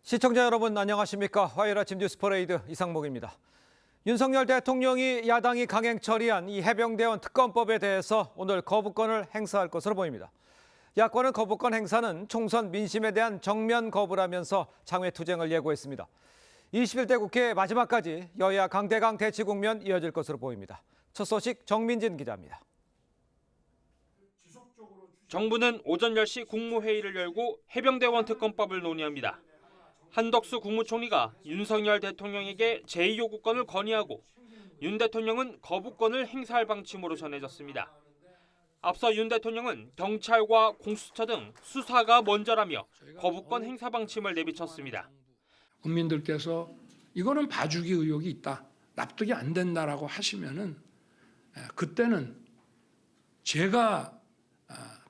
시청자 여러분 안녕하십니까? 화요일 아침 뉴스 퍼레이드 이상목입니다. 윤석열 대통령이 야당이 강행 처리한 이 해병대원 특검법에 대해서 오늘 거부권을 행사할 것으로 보입니다. 야권은 거부권 행사는 총선 민심에 대한 정면 거부라면서 장외투쟁을 예고했습니다. 21대 국회 마지막까지 여야 강대강 대치 국면 이어질 것으로 보입니다. 첫 소식 정민진 기자입니다. 정부는 오전 10시 국무회의를 열고 해병대원 특검법을 논의합니다. 한덕수 국무총리가 윤석열 대통령에게 제2요구권을 건의하고 윤 대통령은 거부권을 행사할 방침으로 전해졌습니다. 앞서 윤 대통령은 경찰과 공수처 등 수사가 먼저라며 거부권 행사 방침을 내비쳤습니다. 국민들께서 이거는 봐주기 의혹이 있다, 납득이 안 된다라고 하시면은 그때는 제가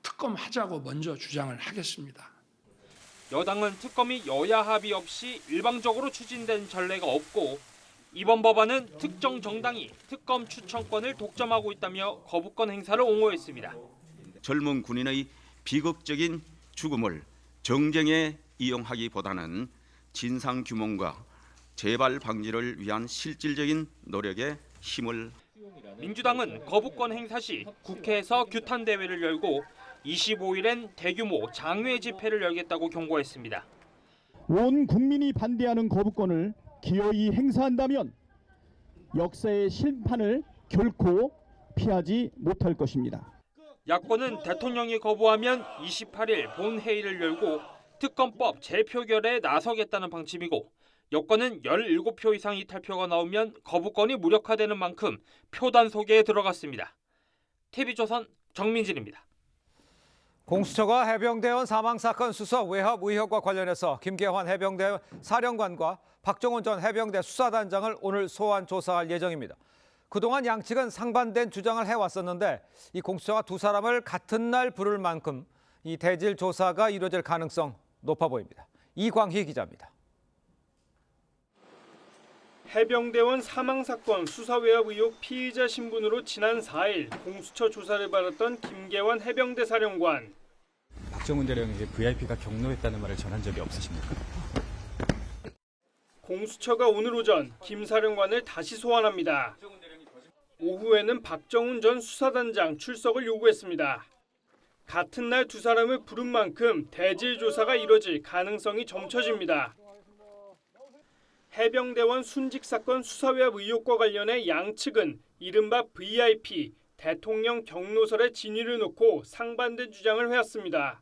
특검하자고 먼저 주장을 하겠습니다. 여당은 특검이 여야 합의 없이 일방적으로 추진된 전례가 없고 이번 법안은 특정 정당이 특검 추천권을 독점하고 있다며 거부권 행사를 옹호했습니다. 젊은 군인의 비극적인 죽음을 정쟁에 이용하기보다는 진상규명과 재발 방지를 위한 실질적인 노력에 힘을. 민주당은 거부권 행사 시 국회에서 규탄 대회를 열고 25일엔 대규모 장외 집회를 열겠다고 경고했습니다. 온 국민이 반대하는 거부권을 기어이 행사한다면 역사의 심판을 결코 피하지 못할 것입니다. 야권은 대통령이 거부하면 28일 본회의를 열고 특검법 재표결에 나서겠다는 방침이고 여권은 17표 이상 이탈표가 나오면 거부권이 무력화되는 만큼 표단 소개에 들어갔습니다. TV조선 정민진입니다. 공수처가 해병대원 사망사건 수사 외압 의혹과 관련해서 김계환 해병대 사령관과 박정훈 전 해병대 수사단장을 오늘 소환 조사할 예정입니다. 그동안 양측은 상반된 주장을 해왔었는데 이 공수처가 두 사람을 같은 날 부를 만큼 이 대질 조사가 이루어질 가능성 높아 보입니다. 이광희 기자입니다. 해병대원 사망사건 수사외압 의혹 피의자 신분으로 지난 4일 공수처 조사를 받았던 김계환 해병대 사령관. 박정훈 대령에게 VIP가 경로했다는 말을 전한 적이 없으십니까? 공수처가 오늘 오전 김 사령관을 다시 소환합니다. 오후에는 박정훈 전 수사단장 출석을 요구했습니다. 같은 날 두 사람을 부른 만큼 대질 조사가 이뤄질 가능성이 점쳐집니다. 해병대원 순직 사건 수사외압 의혹과 관련해 양측은 이른바 VIP 대통령 경로설의 진위를 놓고 상반된 주장을 해왔습니다.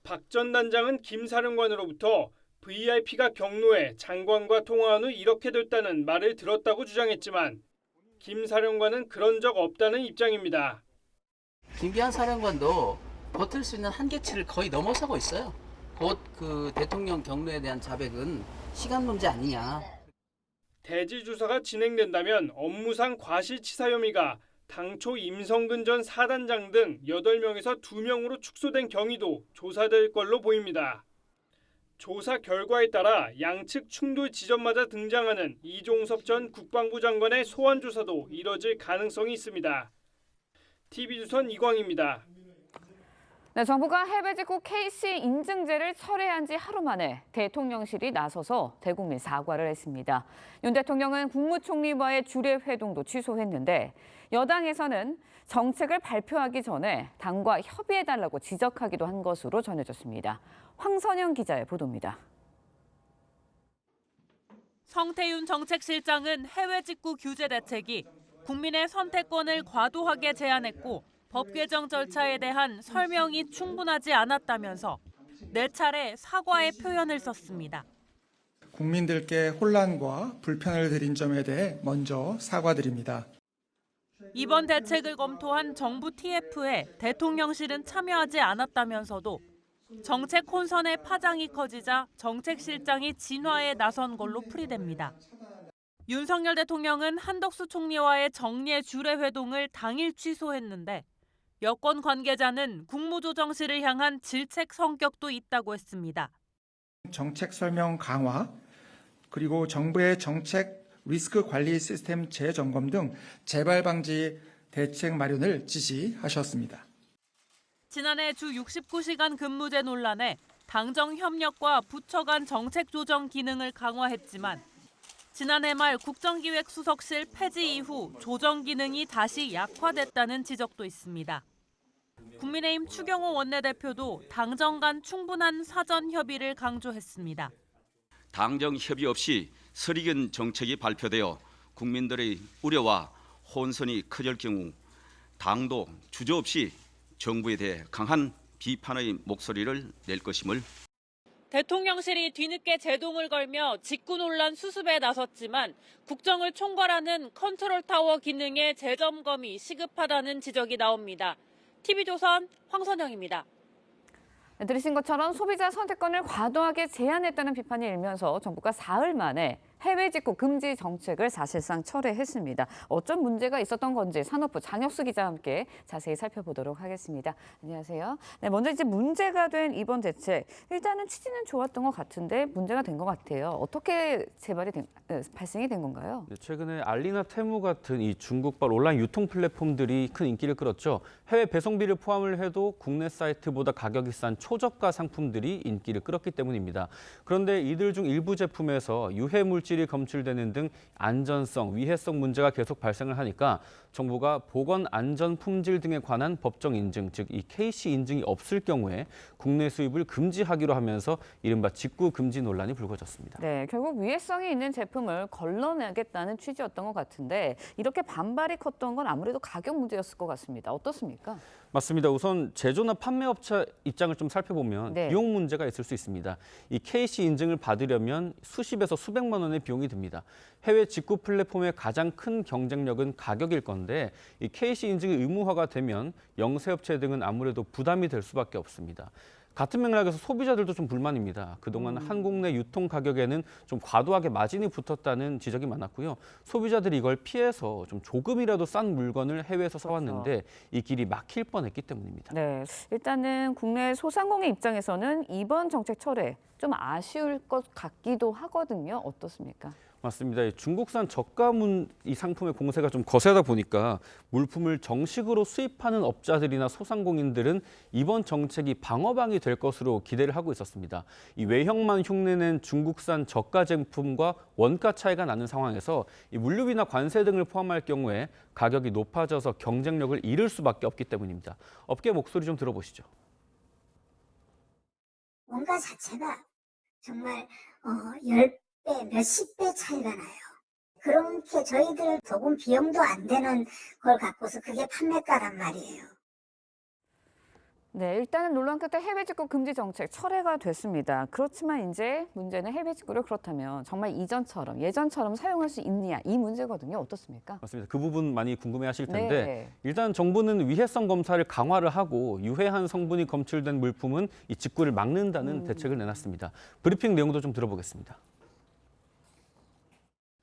박 전 단장은 김 사령관으로부터 VIP가 경로해 장관과 통화한 후 이렇게 됐다는 말을 들었다고 주장했지만 김 사령관은 그런 적 없다는 입장입니다. 김계환 사령관도 버틸 수 있는 한계치를 거의 넘어서고 있어요. 곧 그 대통령 경로에 대한 자백은 시간 문제 아니냐. 대질 조사가 진행된다면 업무상 과실치사 혐의가 당초 임성근 전 사단장 등 8명에서 2명으로 축소된 경위도 조사될 걸로 보입니다. 조사 결과에 따라 양측 충돌 지점마다 등장하는 이종섭 전 국방부 장관의 소환 조사도 이뤄질 가능성이 있습니다. TV조선 이광희입니다. 네, 정부가 해외 직구 KC 인증제를 철회한 지 하루 만에 대통령실이 나서서 대국민 사과를 했습니다. 윤 대통령은 국무총리와의 주례 회동도 취소했는데 여당에서는 정책을 발표하기 전에 당과 협의해달라고 지적하기도 한 것으로 전해졌습니다. 황선영 기자의 보도입니다. 성태윤 정책실장은 해외 직구 규제 대책이 국민의 선택권을 과도하게 제한했고 법 개정 절차에 대한 설명이 충분하지 않았다면서 4차례 사과의 표현을 썼습니다. 국민들께 혼란과 불편을 드린 점에 대해 먼저 사과드립니다. 이번 대책을 검토한 정부 TF에 대통령실은 참여하지 않았다면서도 정책 혼선의 파장이 커지자 정책실장이 진화에 나선 걸로 풀이됩니다. 윤석열 대통령은 한덕수 총리와의 정례 주례 회동을 당일 취소했는데 여권 관계자는 국무조정실을 향한 질책 성격도 있다고 했습니다. 정책 설명 강화, 그리고 정부의 정책 리스크 관리 시스템 재점검 등 재발 방지 대책 마련을 지시하셨습니다. 지난해 주 69시간 근무제 논란에 당정 협력과 부처 간 정책 조정 기능을 강화했지만 지난해 말 국정기획수석실 폐지 이후 조정 기능이 다시 약화됐다는 지적도 있습니다. 국민의힘 추경호 원내대표도 당정 간 충분한 사전 협의를 강조했습니다. 당정 협의 없이 설익은 정책이 발표되어 국민들의 우려와 혼선이 커질 경우 당도 주저없이 정부에 대해 강한 비판의 목소리를 낼 것임을. 대통령실이 뒤늦게 제동을 걸며 직구 논란 수습에 나섰지만 국정을 총괄하는 컨트롤타워 기능의 재점검이 시급하다는 지적이 나옵니다. TV조선 황선영입니다. 들으신 것처럼 소비자 선택권을 과도하게 제한했다는 비판이 일면서 정부가 사흘 만에 해외 직구 금지 정책을 사실상 철회했습니다. 어떤 문제가 있었던 건지 산업부 장혁수 기자와 함께 자세히 살펴보도록 하겠습니다. 안녕하세요. 네, 먼저 이제 문제가 된 이번 대책. 일단은 취지는 좋았던 것 같은데 문제가 된 것 같아요. 어떻게 발생이 된 건가요? 네, 최근에 알리나 테무 같은 이 중국발 온라인 유통 플랫폼들이 큰 인기를 끌었죠. 해외 배송비를 포함을 해도 국내 사이트보다 가격이 싼 초저가 상품들이 인기를 끌었기 때문입니다. 그런데 이들 중 일부 제품에서 유해 물질이 검출되는 등 안전성, 위해성 문제가 계속 발생을 하니까 정부가 보건 안전 품질 등에 관한 법정 인증, 즉 이 KC 인증이 없을 경우에 국내 수입을 금지하기로 하면서 이른바 직구 금지 논란이 불거졌습니다. 네, 결국 위해성이 있는 제품을 걸러내겠다는 취지였던 것 같은데 이렇게 반발이 컸던 건 아무래도 가격 문제였을 것 같습니다. 어떻습니까? 맞습니다. 우선 제조나 판매업체 입장을 좀 살펴보면 네. 비용 문제가 있을 수 있습니다. 이 KC 인증을 받으려면 수십에서 수백만 원의 비용이 듭니다. 해외 직구 플랫폼의 가장 큰 경쟁력은 가격일 건데 이 KC 인증이 의무화가 되면 영세업체 등은 아무래도 부담이 될 수밖에 없습니다. 같은 맥락에서 소비자들도 좀 불만입니다. 그동안 한국 내 유통 가격에는 좀 과도하게 마진이 붙었다는 지적이 많았고요. 소비자들이 이걸 피해서 좀 조금이라도 싼 물건을 해외에서 사왔는데 이 길이 막힐 뻔했기 때문입니다. 네, 일단은 국내 소상공인 입장에서는 이번 정책 철회 좀 아쉬울 것 같기도 하거든요. 어떻습니까? 맞습니다. 중국산 저가문 이 상품의 공세가 좀 거세다 보니까 물품을 정식으로 수입하는 업자들이나 소상공인들은 이번 정책이 방어방이 될 것으로 기대를 하고 있었습니다. 이 외형만 흉내낸 중국산 저가 제품과 원가 차이가 나는 상황에서 이 물류비나 관세 등을 포함할 경우에 가격이 높아져서 경쟁력을 잃을 수밖에 없기 때문입니다. 업계 목소리 좀 들어보시죠. 원가 자체가 정말 10배, 몇십 배 차이가 나요. 그렇게 저희들 도금 비용도 안 되는 걸 갖고서 그게 판매가란 말이에요. 네, 일단은 논란 끝에 해외 직구 금지 정책 철회가 됐습니다. 그렇지만 이제 문제는 해외 직구를 그렇다면 정말 이전처럼 예전처럼 사용할 수 있느냐 이 문제거든요. 어떻습니까? 맞습니다. 그 부분 많이 궁금해하실 텐데 네. 일단 정부는 위해성 검사를 강화를 하고 유해한 성분이 검출된 물품은 이 직구를 막는다는 대책을 내놨습니다. 브리핑 내용도 좀 들어보겠습니다.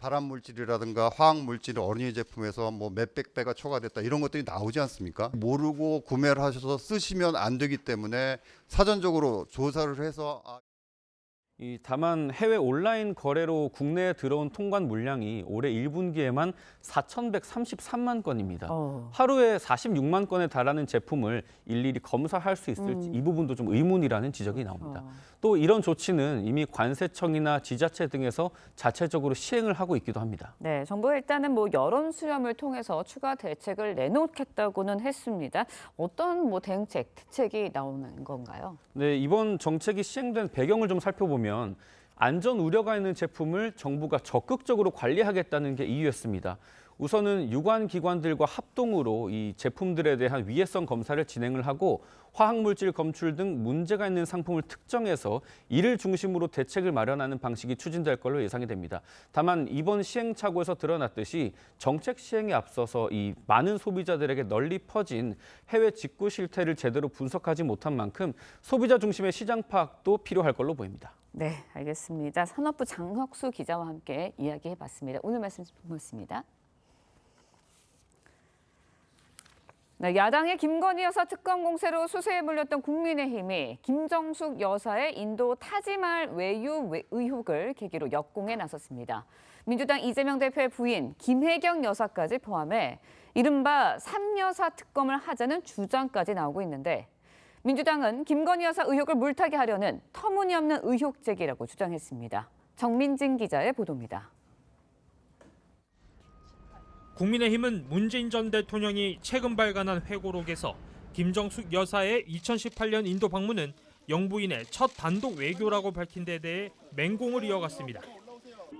발암 물질이라든가 화학 물질이 어린이 제품에서 뭐 몇백 배가 초과됐다 이런 것들이 나오지 않습니까? 모르고 구매를 하셔서 쓰시면 안 되기 때문에 사전적으로 조사를 해서 다만 해외 온라인 거래로 국내에 들어온 통관 물량이 올해 1분기에만 4,133만 건입니다. 하루에 46만 건에 달하는 제품을 일일이 검사할 수 있을지 이 부분도 좀 의문이라는 지적이 나옵니다. 또 이런 조치는 이미 관세청이나 지자체 등에서 자체적으로 시행을 하고 있기도 합니다. 네, 정부가 일단은 여론 수렴을 통해서 추가 대책을 내놓겠다고는 했습니다. 어떤 대책이 나오는 건가요? 네, 이번 정책이 시행된 배경을 좀 살펴보면 안전 우려가 있는 제품을 정부가 적극적으로 관리하겠다는 게 이유였습니다. 우선은 유관 기관들과 합동으로 이 제품들에 대한 위해성 검사를 진행을 하고 화학물질 검출 등 문제가 있는 상품을 특정해서 이를 중심으로 대책을 마련하는 방식이 추진될 걸로 예상이 됩니다. 다만 이번 시행착오에서 드러났듯이 정책 시행에 앞서서 이 많은 소비자들에게 널리 퍼진 해외 직구 실태를 제대로 분석하지 못한 만큼 소비자 중심의 시장 파악도 필요할 걸로 보입니다. 네, 알겠습니다. 산업부 장혁수 기자와 함께 이야기해봤습니다. 오늘 말씀 고맙습니다. 네, 야당의 김건희 여사 특검 공세로 수세에 몰렸던 국민의힘이 김정숙 여사의 인도 타지말 외유 의혹을 계기로 역공에 나섰습니다. 민주당 이재명 대표의 부인 김혜경 여사까지 포함해 이른바 3여사 특검을 하자는 주장까지 나오고 있는데 민주당은 김건희 여사 의혹을 물타기 하려는 터무니없는 의혹 제기라고 주장했습니다. 정민진 기자의 보도입니다. 국민의힘은 문재인 전 대통령이 최근 발간한 회고록에서 김정숙 여사의 2018년 인도 방문은 영부인의 첫 단독 외교라고 밝힌 데 대해 맹공을 이어갔습니다.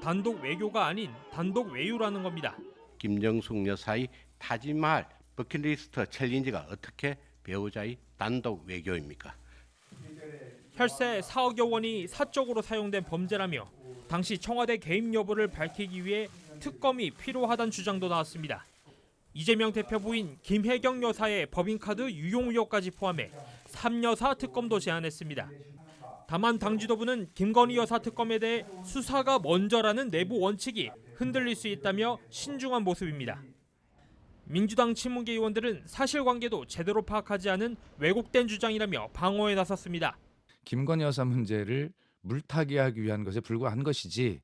단독 외교가 아닌 단독 외유라는 겁니다. 김정숙 여사의 타지말 버킷리스트 챌린지가 어떻게 배우자의 단독 외교입니까? 혈세 4억여 원이 사적으로 사용된 범죄라며 당시 청와대 개입 여부를 밝히기 위해 특검이 필요하다는 주장도 나왔습니다. 이재명 대표 부인 김혜경 여사의 법인카드 유용 의혹까지 포함해 3여사 특검도 제안했습니다. 다만 당 지도부는 김건희 여사 특검에 대해 수사가 먼저라는 내부 원칙이 흔들릴 수 있다며 신중한 모습입니다. 민주당 친문계 의원들은 사실관계도 제대로 파악하지 않은 왜곡된 주장이라며 방어에 나섰습니다. 김건희 여사 문제를 물타기하기 위한 것에 불과한 것이지.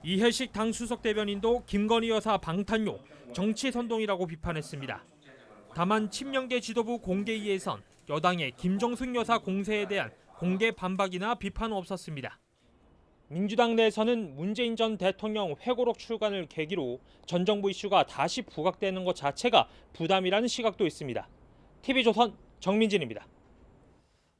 이해식 당 수석 대변인도 김건희 여사 방탄용, 정치 선동이라고 비판했습니다. 다만 친명계 지도부 공개위에선 여당의 김정숙 여사 공세에 대한 공개 반박이나 비판은 없었습니다. 민주당 내에서는 문재인 전 대통령 회고록 출간을 계기로 전 정부 이슈가 다시 부각되는 것 자체가 부담이라는 시각도 있습니다. TV조선 정민진입니다.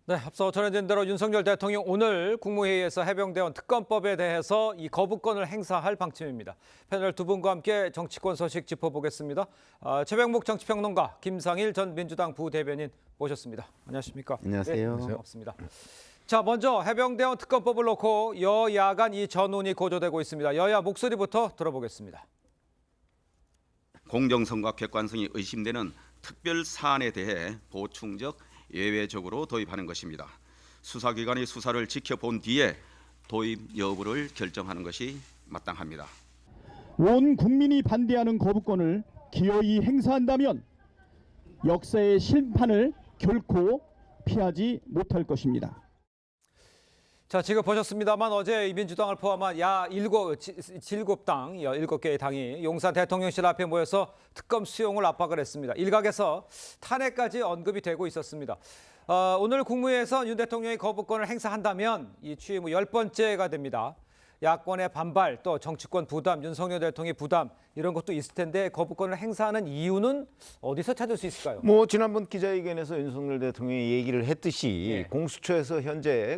네, 앞서 전해진 대로 윤석열 대통령 오늘 국무회의에서 해병대원 특검법에 대해서 이 거부권을 행사할 방침입니다. 패널 두 분과 함께 정치권 소식 짚어보겠습니다. 최병묵 정치평론가, 김상일 전 민주당 부대변인 모셨습니다. 안녕하십니까? 안녕하세요. 네, 반갑습니다. 자, 먼저 해병대원 특검법을 놓고 여야 간 이 전운이 고조되고 있습니다. 여야 목소리부터 들어보겠습니다. 공정성과 객관성이 의심되는 특별 사안에 대해 보충적 예외적으로 도입하는 것입니다. 수사기관이 수사를 지켜본 뒤에 도입 여부를 결정하는 것이 마땅합니다. 온 국민이 반대하는 거부권을 기어이 행사한다면 역사의 심판을 결코 피하지 못할 것입니다. 자, 지금 보셨습니다만 어제 민주당을 포함한 야 7당, 7개의 당이 용산 대통령실 앞에 모여서 특검 수용을 압박을 했습니다. 일각에서 탄핵까지 언급이 되고 있었습니다. 오늘 국무회에서 윤 대통령이 거부권을 행사한다면 이 취임 후 10번째가 됩니다. 야권의 반발, 또 정치권 부담, 윤석열 대통령의 부담 이런 것도 있을 텐데 거부권을 행사하는 이유는 어디서 찾을 수 있을까요? 뭐 지난번 기자회견에서 윤석열 대통령이 얘기를 했듯이 예. 공수처에서 현재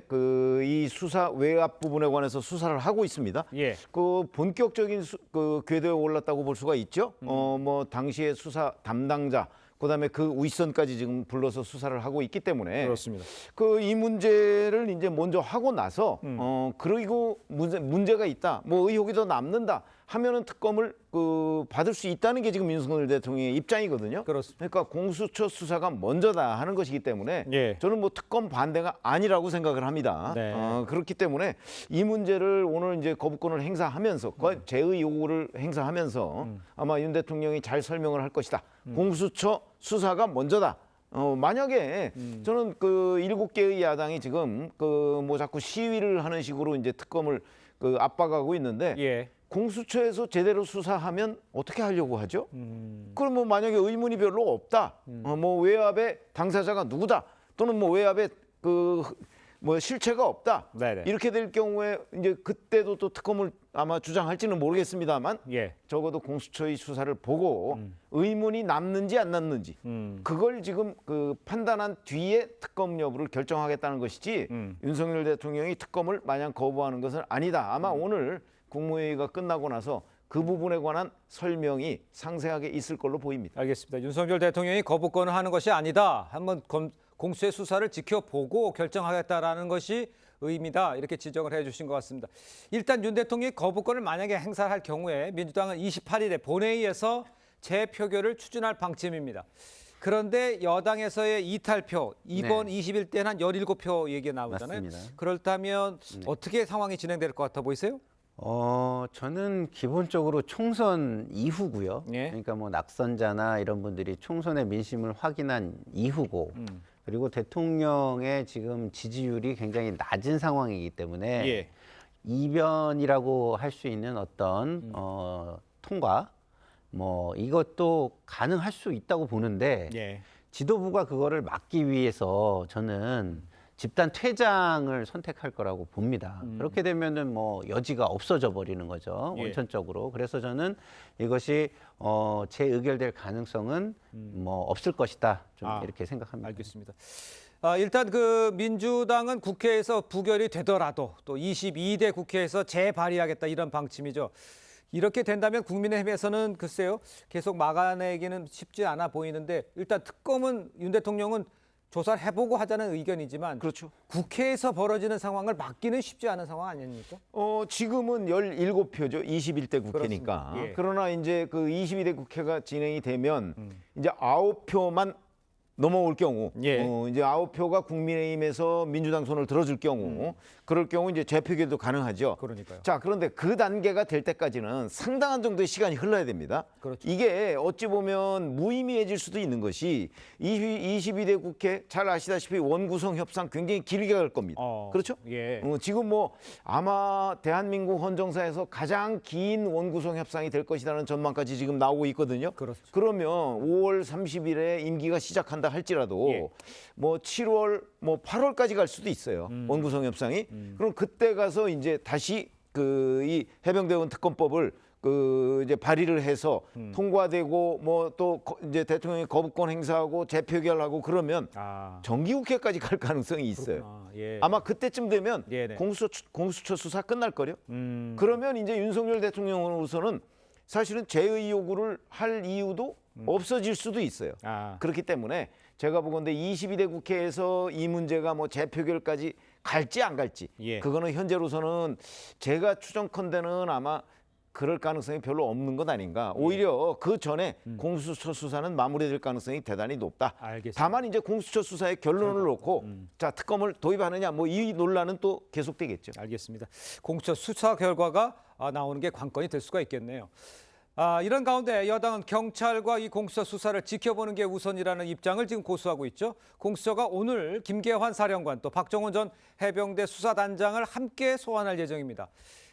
이 수사 외압 부분에 관해서 수사를 하고 있습니다. 예. 그 본격적인 그 궤도에 올랐다고 볼 수가 있죠. 뭐 당시의 수사 담당자 그다음에 그 윗선까지 지금 불러서 수사를 하고 있기 때문에 그렇습니다. 그 이 문제를 이제 먼저 하고 나서 그리고 문제가 있다, 뭐 의혹이 더 남는다 하면은 특검을 받을 수 있다는 게 지금 윤석열 대통령의 입장이거든요. 그렇습니다. 그러니까 공수처 수사가 먼저다 하는 것이기 때문에 예. 저는 뭐 특검 반대가 아니라고 생각을 합니다. 네. 그렇기 때문에 이 문제를 오늘 이제 거부권을 행사하면서 제의 요구를 행사하면서 아마 윤 대통령이 잘 설명을 할 것이다. 공수처 수사가 먼저다. 만약에 저는 그 7개의 야당이 지금 뭐 자꾸 시위를 하는 식으로 이제 특검을 압박하고 있는데 예. 공수처에서 제대로 수사하면 어떻게 하려고 하죠? 그럼 뭐 만약에 의문이 별로 없다. 뭐 외압의 당사자가 누구다. 또는 뭐 외압의 뭐 실체가 없다. 네네. 이렇게 될 경우에 이제 그때도 또 특검을 아마 주장할지는 모르겠습니다만 예. 적어도 공수처의 수사를 보고 의문이 남는지 안 남는지 그걸 지금 판단한 뒤에 특검 여부를 결정하겠다는 것이지 윤석열 대통령이 특검을 마냥 거부하는 것은 아니다. 아마 오늘 국무회의가 끝나고 나서 그 부분에 관한 설명이 상세하게 있을 걸로 보입니다. 알겠습니다. 윤석열 대통령이 거부권을 하는 것이 아니다. 한번 공수의 수사를 지켜보고 결정하겠다라는 것이 의미다. 이렇게 지적을 해주신 것 같습니다. 일단 윤 대통령이 거부권을 만약에 행사할 경우에 민주당은 28일에 본회의에서 재표결을 추진할 방침입니다. 그런데 여당에서의 이탈표, 이번 네. 21대는 한 17표 얘기가 나오잖아요. 맞습니다. 그렇다면 네. 어떻게 상황이 진행될 것 같아 보이세요? 저는 기본적으로 총선 이후고요. 예. 그러니까 뭐 낙선자나 이런 분들이 총선의 민심을 확인한 이후고, 그리고 대통령의 지금 지지율이 굉장히 낮은 상황이기 때문에 예. 이변이라고 할 수 있는 어떤 통과, 뭐 이것도 가능할 수 있다고 보는데 예. 지도부가 그거를 막기 위해서 저는 집단 퇴장을 선택할 거라고 봅니다. 그렇게 되면은 뭐 여지가 없어져 버리는 거죠. 예. 원천적으로. 그래서 저는 이것이 재의결될 가능성은 뭐 없을 것이다. 좀 이렇게 생각합니다. 알겠습니다. 일단 그 민주당은 국회에서 부결이 되더라도 또 22대 국회에서 재발의하겠다 이런 방침이죠. 이렇게 된다면 국민의힘에서는 글쎄요 계속 막아내기는 쉽지 않아 보이는데 일단 특검은 윤 대통령은 조사를 해보고 하자는 의견이지만 그렇죠. 국회에서 벌어지는 상황을 막기는 쉽지 않은 상황 아닙니까? 지금은 17표죠. 21대 국회니까. 그렇습니다. 예. 그러나 이제 그 22대 국회가 진행이 되면 이제 9표만 넘어올 경우 예. 이제 9표가 국민의힘에서 민주당 손을 들어줄 경우 그럴 경우 이제 재표결도 가능하죠. 그러니까요. 자, 그런데 그 단계가 될 때까지는 상당한 정도의 시간이 흘러야 됩니다. 그렇죠. 이게 어찌 보면 무의미해질 수도 있는 것이 22대 국회 잘 아시다시피 원구성 협상 굉장히 길게 갈 겁니다. 그렇죠? 예. 지금 뭐 아마 대한민국 헌정사에서 가장 긴 원구성 협상이 될 것이라는 전망까지 지금 나오고 있거든요. 그렇죠. 그러면 5월 30일에 임기가 시작한다 할지라도 예. 뭐 7월 뭐 8월까지 갈 수도 있어요. 원구성 협상이. 그럼 그때 가서 이제 다시 그 이 해병대원 특검법을 그 이제 발의를 해서 통과되고 뭐 또 이제 대통령이 거부권 행사하고 재표결하고 그러면 정기국회까지 갈 가능성이 있어요. 예. 아마 그때쯤 되면 네네. 공수처 수사 끝날 거요. 그러면 이제 윤석열 대통령으로서는 사실은 재의 요구를 할 이유도 없어질 수도 있어요. 그렇기 때문에 제가 보건대 22대 국회에서 이 문제가 뭐 재표결까지 갈지 안 갈지 예. 그거는 현재로서는 제가 추정컨대는 아마 그럴 가능성이 별로 없는 것 아닌가. 오히려 그 전에 공수처 수사는 마무리될 가능성이 대단히 높다. 알겠습니다. 다만 이제 공수처 수사의 결론을 놓고 자 특검을 도입하느냐 뭐 이 논란은 또 계속되겠죠. 알겠습니다. 공수처 수사 결과가 나오는 게 관건이 될 수가 있겠네요. 이런 가운데 여당은 경찰과 이 공수처 수사를 지켜보는 게 우선이라는 입장을 지금 고수하고 있죠. 공수처가 오늘 김계환 사령관 또 박정훈 전 해병대 수사단장을 함께 소환할 예정입니다.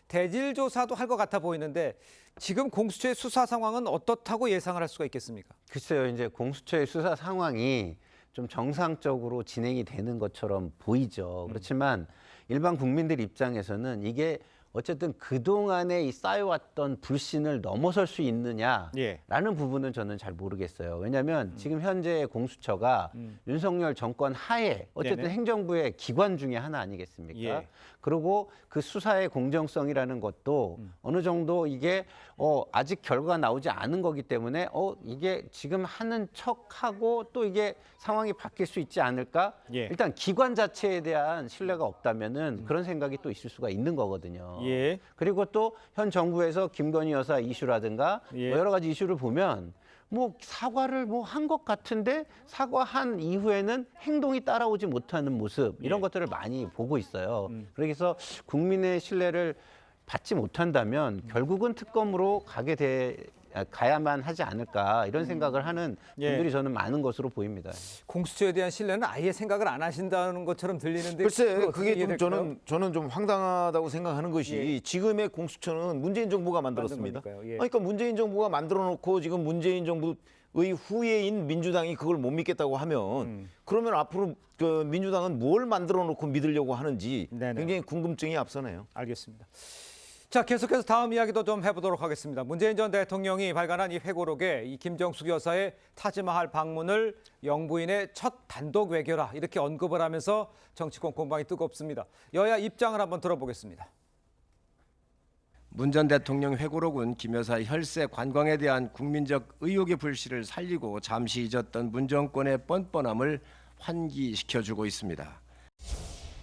대질 조사도 할 것 같아 보이는데 지금 공수처의 수사 상황은 어떻다고 예상을 할 수가 있겠습니까? 글쎄요, 이제 공수처의 수사 상황이 좀 정상적으로 진행이 되는 것처럼 보이죠. 그렇지만 일반 국민들 입장에서는 이게 어쨌든 그동안에 이 쌓여왔던 불신을 넘어설 수 있느냐라는 부분은 저는 잘 모르겠어요. 왜냐하면 지금 현재 공수처가 윤석열 정권 하에 어쨌든 네네. 행정부의 기관 중에 하나 아니겠습니까? 예. 그리고 그 수사의 공정성이라는 것도 어느 정도 이게 아직 결과가 나오지 않은 거기 때문에 이게 지금 하는 척하고 또 이게 상황이 바뀔 수 있지 않을까? 예. 일단 기관 자체에 대한 신뢰가 없다면은 그런 생각이 또 있을 수가 있는 거거든요. 예. 그리고 또 현 정부에서 김건희 여사 이슈라든가 예. 뭐 여러 가지 이슈를 보면 뭐 사과를 뭐 한 것 같은데 사과한 이후에는 행동이 따라오지 못하는 모습 이런 것들을 많이 보고 있어요. 그래서 국민의 신뢰를 받지 못한다면 결국은 특검으로 가야만 하지 않을까 이런 생각을 하는 분들이 저는 많은 것으로 보입니다. 공수처에 대한 신뢰는 아예 생각을 안 하신다는 것처럼 들리는데 글쎄 그걸 그게 어떻게 좀 이해될까요? 저는 좀 황당하다고 생각하는 것이 지금의 공수처는 문재인 정부가 만들었습니다. 만든 거니까요. 예. 그러니까 문재인 정부가 만들어 놓고 지금 문재인 정부의 후예인 민주당이 그걸 못 믿겠다고 하면 그러면 앞으로 그 민주당은 뭘 만들어 놓고 믿으려고 하는지 네네. 굉장히 궁금증이 앞서네요. 알겠습니다. 자, 계속해서 다음 이야기도 좀 해보도록 하겠습니다. 문재인 전 대통령이 발간한 이 회고록에 이 김정숙 여사의 타지마할 방문을 영부인의 첫 단독 외교라 이렇게 언급을 하면서 정치권 공방이 뜨겁습니다. 여야 입장을 한번 들어보겠습니다. 문 전 대통령 회고록은 김 여사의 혈세 관광에 대한 국민적 의혹의 불씨를 살리고 잠시 잊었던 문 정권의 뻔뻔함을 환기시켜주고 있습니다.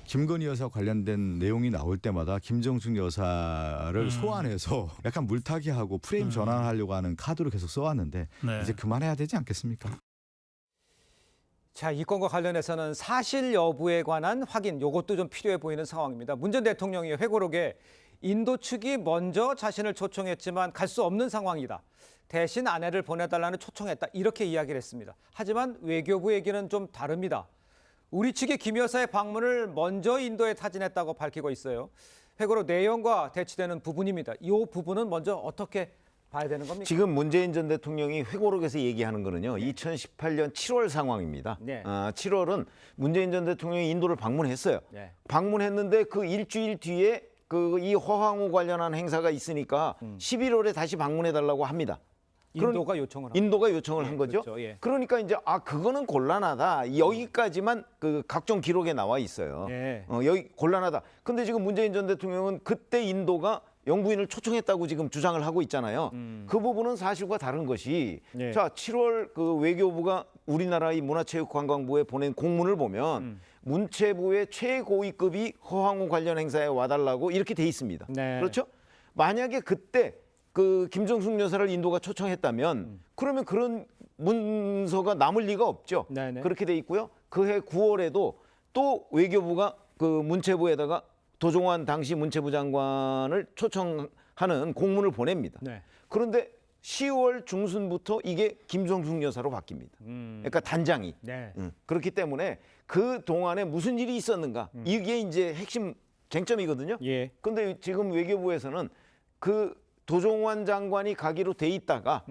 김건희 여사 관련된 내용이 나올 때마다 김정숙 여사를 소환해서 약간 물타기하고 프레임 전환하려고 하는 카드로 계속 써왔는데 이제 그만해야 되지 않겠습니까? 자, 이 건과 관련해서는 사실 여부에 관한 확인, 이것도 좀 필요해 보이는 상황입니다. 문 전 대통령이 회고록에 인도 측이 먼저 자신을 초청했지만 갈 수 없는 상황이다. 대신 아내를 보내달라는 초청했다. 이렇게 이야기를 했습니다. 하지만 외교부 얘기는 좀 다릅니다. 우리 측이 김 여사의 방문을 먼저 인도에 타진했다고 밝히고 있어요. 회고록 내용과 대치되는 부분입니다. 이 부분은 먼저 어떻게 봐야 되는 겁니까? 지금 문재인 전 대통령이 회고록에서 얘기하는 거는요. 2018년 7월 상황입니다. 네. 7월은 문재인 전 대통령이 인도를 방문했어요. 네. 방문했는데 그 일주일 뒤에 이 허황우 관련한 행사가 있으니까 11월에 다시 방문해달라고 합니다. 인도가 요청을 한 거죠. 그렇죠. 예. 그러니까 이제 그거는 곤란하다. 여기까지만 그 각종 기록에 나와 있어요. 예. 여기 곤란하다. 근데 지금 문재인 전 대통령은 그때 인도가 영부인을 초청했다고 지금 주장을 하고 있잖아요. 그 부분은 사실과 다른 것이 예. 자 7월 그 외교부가 우리나라 이 문화체육관광부에 보낸 공문을 보면 문체부의 최고위급이 허황우 관련 행사에 와달라고 이렇게 돼 있습니다. 네. 그렇죠? 만약에 그때 그 김정숙 여사를 인도가 초청했다면 그러면 그런 문서가 남을 리가 없죠. 네네. 그렇게 돼 있고요. 그해 9월에도 또 외교부가 그 문체부에다가 도종환 당시 문체부 장관을 초청하는 공문을 보냅니다. 네. 그런데 10월 중순부터 이게 김정숙 여사로 바뀝니다. 그러니까 단장이. 네. 그렇기 때문에 그 동안에 무슨 일이 있었는가 이게 이제 핵심 쟁점이거든요. 예. 근데 지금 외교부에서는 그 도종환 장관이 가기로 돼 있다가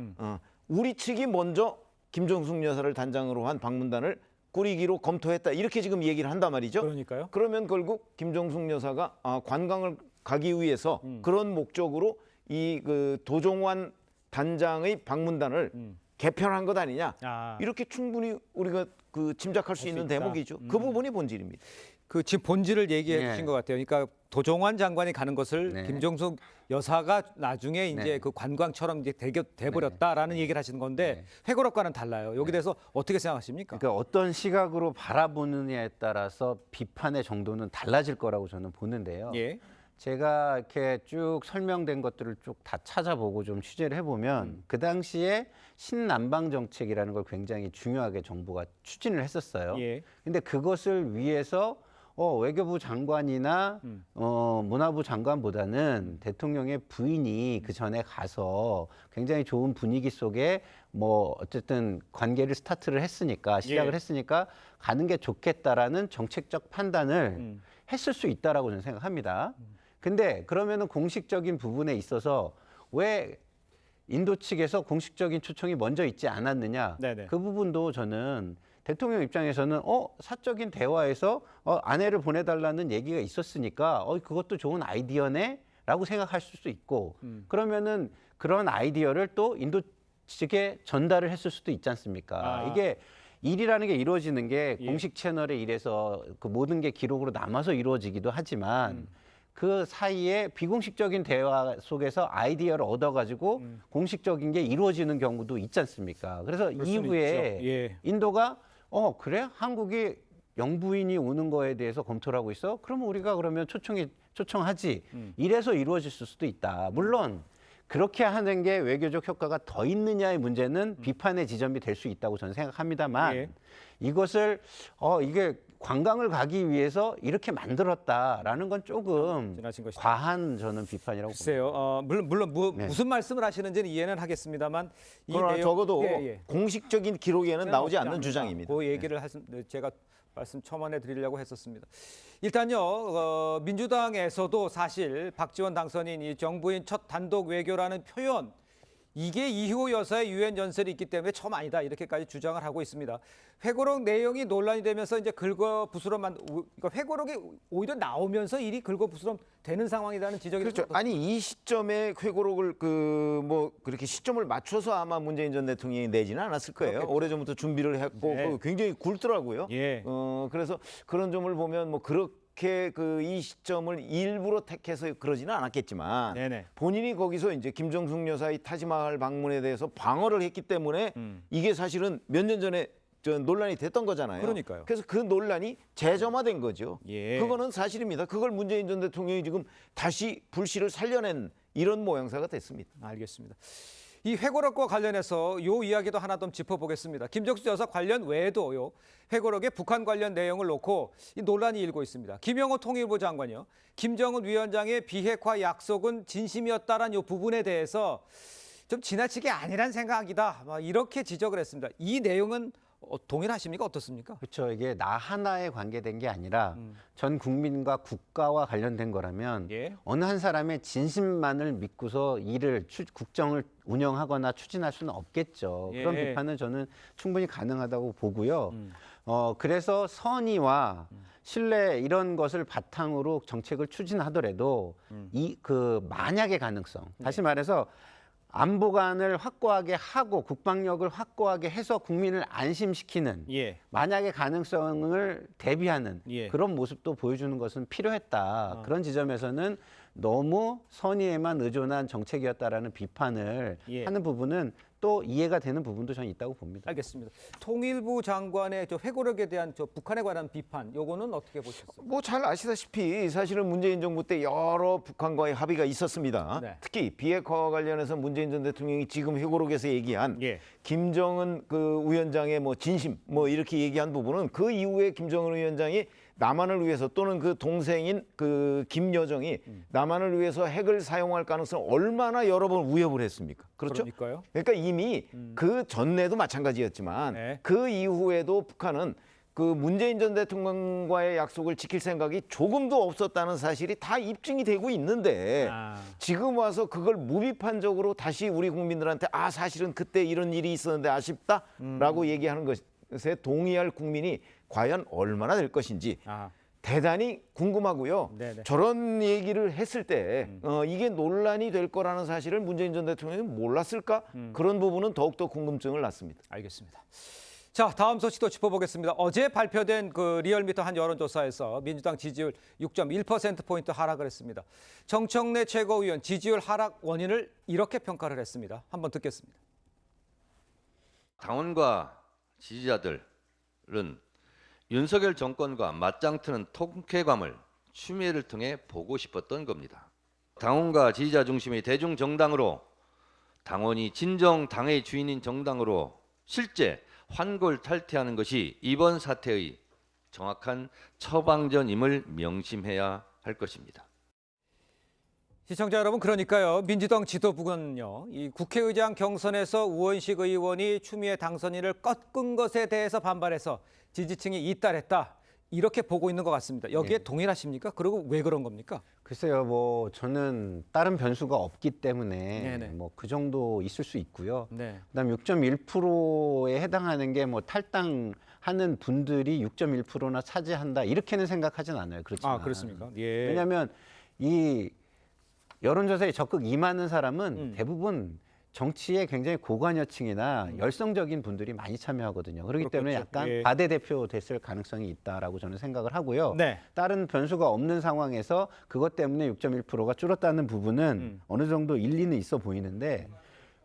우리 측이 먼저 김정숙 여사를 단장으로 한 방문단을 꾸리기로 검토했다. 이렇게 지금 얘기를 한단 말이죠. 그러니까요. 그러면 결국 김정숙 여사가 관광을 가기 위해서 그런 목적으로 이 그 도종환 단장의 방문단을 개편한 것 아니냐. 이렇게 충분히 우리가 그 짐작할 수 있는 대목이죠. 그 부분이 본질입니다. 그 지금 본질을 얘기해 네. 주신 것 같아요. 그러니까 도종환 장관이 가는 것을 네. 김정숙 여사가 나중에 이제 네. 그 관광처럼 이제 돼버렸다라는 얘기를 하시는 건데 회고록과는 달라요. 여기 대해서 어떻게 생각하십니까? 그러니까 어떤 시각으로 바라보느냐에 따라서 비판의 정도는 달라질 거라고 저는 보는데요. 예. 제가 이렇게 쭉 설명된 것들을 쭉 다 찾아보고 좀 취재를 해보면 그 당시에 신남방 정책이라는 걸 굉장히 중요하게 정부가 추진을 했었어요. 예. 근데 그것을 위해서 외교부 장관이나 문화부 장관보다는 대통령의 부인이 그 전에 가서 굉장히 좋은 분위기 속에 뭐 어쨌든 관계를 스타트를 했으니까 시작을 예. 했으니까 가는 게 좋겠다라는 정책적 판단을 했을 수 있다라고 저는 생각합니다. 근데 그러면은 공식적인 부분에 있어서 왜 인도 측에서 공식적인 초청이 먼저 있지 않았느냐? 네네. 그 부분도 저는 대통령 입장에서는 사적인 대화에서 아내를 보내달라는 얘기가 있었으니까 그것도 좋은 아이디어네라고 생각할 수도 있고 그러면은 그런 아이디어를 또 인도 측에 전달을 했을 수도 있지 않습니까? 이게 일이라는 게 이루어지는 게 공식 채널에 일해서 그 모든 게 기록으로 남아서 이루어지기도 하지만 그 사이에 비공식적인 대화 속에서 아이디어를 얻어가지고 공식적인 게 이루어지는 경우도 있지 않습니까? 그래서 이후에 예. 인도가 그래? 한국이 영부인이 오는 거에 대해서 검토를 하고 있어? 그러면 우리가 그러면 초청하지. 이래서 이루어질 수도 있다. 물론 그렇게 하는 게 외교적 효과가 더 있느냐의 문제는 비판의 지점이 될 수 있다고 저는 생각합니다만 예. 이것을 이게 관광을 가기 위해서 이렇게 만들었다라는 건 조금 과한 저는 비판이라고 봅니다. 글쎄요. 물론 네. 무슨 말씀을 하시는지는 이해는 하겠습니다만 이 그러나 내용, 적어도 예. 공식적인 기록에는 나오지 않는 않습니다. 주장입니다. 그 얘기를 제가 말씀 첨언해 드리려고 했었습니다. 일단요, 민주당에서도 사실 박지원 당선인 이 정부인 첫 단독 외교라는 표현 이게 이후 여사의 유엔 연설이 있기 때문에 처음 아니다 이렇게까지 주장을 하고 있습니다. 회고록 내용이 논란이 되면서 이제 긁어부스럼 그러니까 회고록이 오히려 나오면서 일이 긁어부스럼 되는 상황이라는 지적이 그렇죠. 아니 이 시점에 회고록을 그렇게 시점을 맞춰서 아마 문재인 전 대통령이 내지는 않았을 거예요. 그렇겠죠. 오래전부터 준비를 했고 네. 굉장히 굵더라고요. 예. 그래서 그런 점을 보면 뭐 그렇게 이 시점을 일부러 택해서 그러지는 않았겠지만 네네. 본인이 거기서 이제 김정숙 여사의 타지마할 방문에 대해서 방어를 했기 때문에 이게 사실은 몇 년 전에 논란이 됐던 거잖아요. 그러니까요. 그래서 그 논란이 재점화된 거죠. 예. 그거는 사실입니다. 그걸 문재인 전 대통령이 지금 다시 불씨를 살려낸 이런 모양새가 됐습니다. 알겠습니다. 이 회고록과 관련해서 요 이야기도 하나 좀 짚어보겠습니다. 김정숙 여사 관련 외에도요. 회고록에 북한 관련 내용을 놓고 이 논란이 일고 있습니다. 김영호 통일부 장관이요. 김정은 위원장의 비핵화 약속은 진심이었다라는 이 부분에 대해서 좀 지나치게 아니란 생각이다. 이렇게 지적을 했습니다. 이 내용은 동일하십니까? 어떻습니까? 그렇죠. 이게 나 하나에 관계된 게 아니라 전 국민과 국가와 관련된 거라면 예. 어느 한 사람의 진심만을 믿고서 국정을 운영하거나 추진할 수는 없겠죠. 예. 그런 비판은 저는 충분히 가능하다고 보고요. 그래서 선의와 신뢰 이런 것을 바탕으로 정책을 추진하더라도 만약의 가능성, 다시 말해서 안보관을 확고하게 하고 국방력을 확고하게 해서 국민을 안심시키는 만약의 가능성을 대비하는 그런 모습도 보여주는 것은 필요했다. 그런 지점에서는 너무 선의에만 의존한 정책이었다라는 비판을 하는 부분은 또 이해가 되는 부분도 저는 있다고 봅니다. 알겠습니다. 통일부 장관의 회고록에 대한 북한에 관한 비판, 요거는 어떻게 보셨어요? 뭐 잘 아시다시피 사실은 문재인 정부 때 여러 북한과의 합의가 있었습니다. 네. 특히 비핵화와 관련해서 문재인 전 대통령이 지금 회고록에서 얘기한 김정은 위원장의 진심 이렇게 얘기한 부분은 그 이후에 김정은 위원장이 남한을 위해서 또는 그 동생인 김여정이 남한을 위해서 핵을 사용할 가능성을 얼마나 여러 번 우려를 했습니까? 그렇죠? 그러니까요. 그러니까 이미 그 전에도 마찬가지였지만 그 이후에도 북한은 문재인 전 대통령과의 약속을 지킬 생각이 조금도 없었다는 사실이 다 입증이 되고 있는데 지금 와서 그걸 무비판적으로 다시 우리 국민들한테 사실은 그때 이런 일이 있었는데 아쉽다라고 얘기하는 것에 동의할 국민이 과연 얼마나 될 것인지 대단히 궁금하고요. 네네. 저런 얘기를 했을 때 이게 논란이 될 거라는 사실을 문재인 전 대통령이 몰랐을까? 그런 부분은 더욱더 궁금증을 낳습니다. 알겠습니다. 자, 다음 소식도 짚어보겠습니다. 어제 발표된 리얼미터 한 여론조사에서 민주당 지지율 6.1%포인트 하락을 했습니다. 정청래 최고위원 지지율 하락 원인을 이렇게 평가를 했습니다. 한번 듣겠습니다. 당원과 지지자들은 윤석열 정권과 맞짱 트는 통쾌감을 추미애를 통해 보고 싶었던 겁니다. 당원과 지지자 중심의 대중정당으로 당원이 진정 당의 주인인 정당으로 실제 환골탈퇴하는 것이 이번 사태의 정확한 처방전임을 명심해야 할 것입니다. 시청자 여러분, 그러니까요. 민주당 지도부는요, 이 국회의장 경선에서 우원식 의원이 추미애 당선인을 꺾은 것에 대해서 반발해서 지지층이 이탈했다. 이렇게 보고 있는 것 같습니다. 여기에 동일하십니까? 그리고 왜 그런 겁니까? 글쎄요, 저는 다른 변수가 없기 때문에 네네. 그 정도 있을 수 있고요. 네. 그다음 6.1%에 해당하는 게 탈당하는 분들이 6.1%나 차지한다 이렇게는 생각하진 않아요. 그렇지만. 그렇습니까? 예. 왜냐하면 이 여론조사에 적극 임하는 사람은 대부분 정치에 굉장히 고관여층이나 열성적인 분들이 많이 참여하거든요. 그렇기 때문에 약간 과대대표 됐을 가능성이 있다라고 저는 생각을 하고요. 네. 다른 변수가 없는 상황에서 그것 때문에 6.1%가 줄었다는 부분은 어느 정도 일리는 있어 보이는데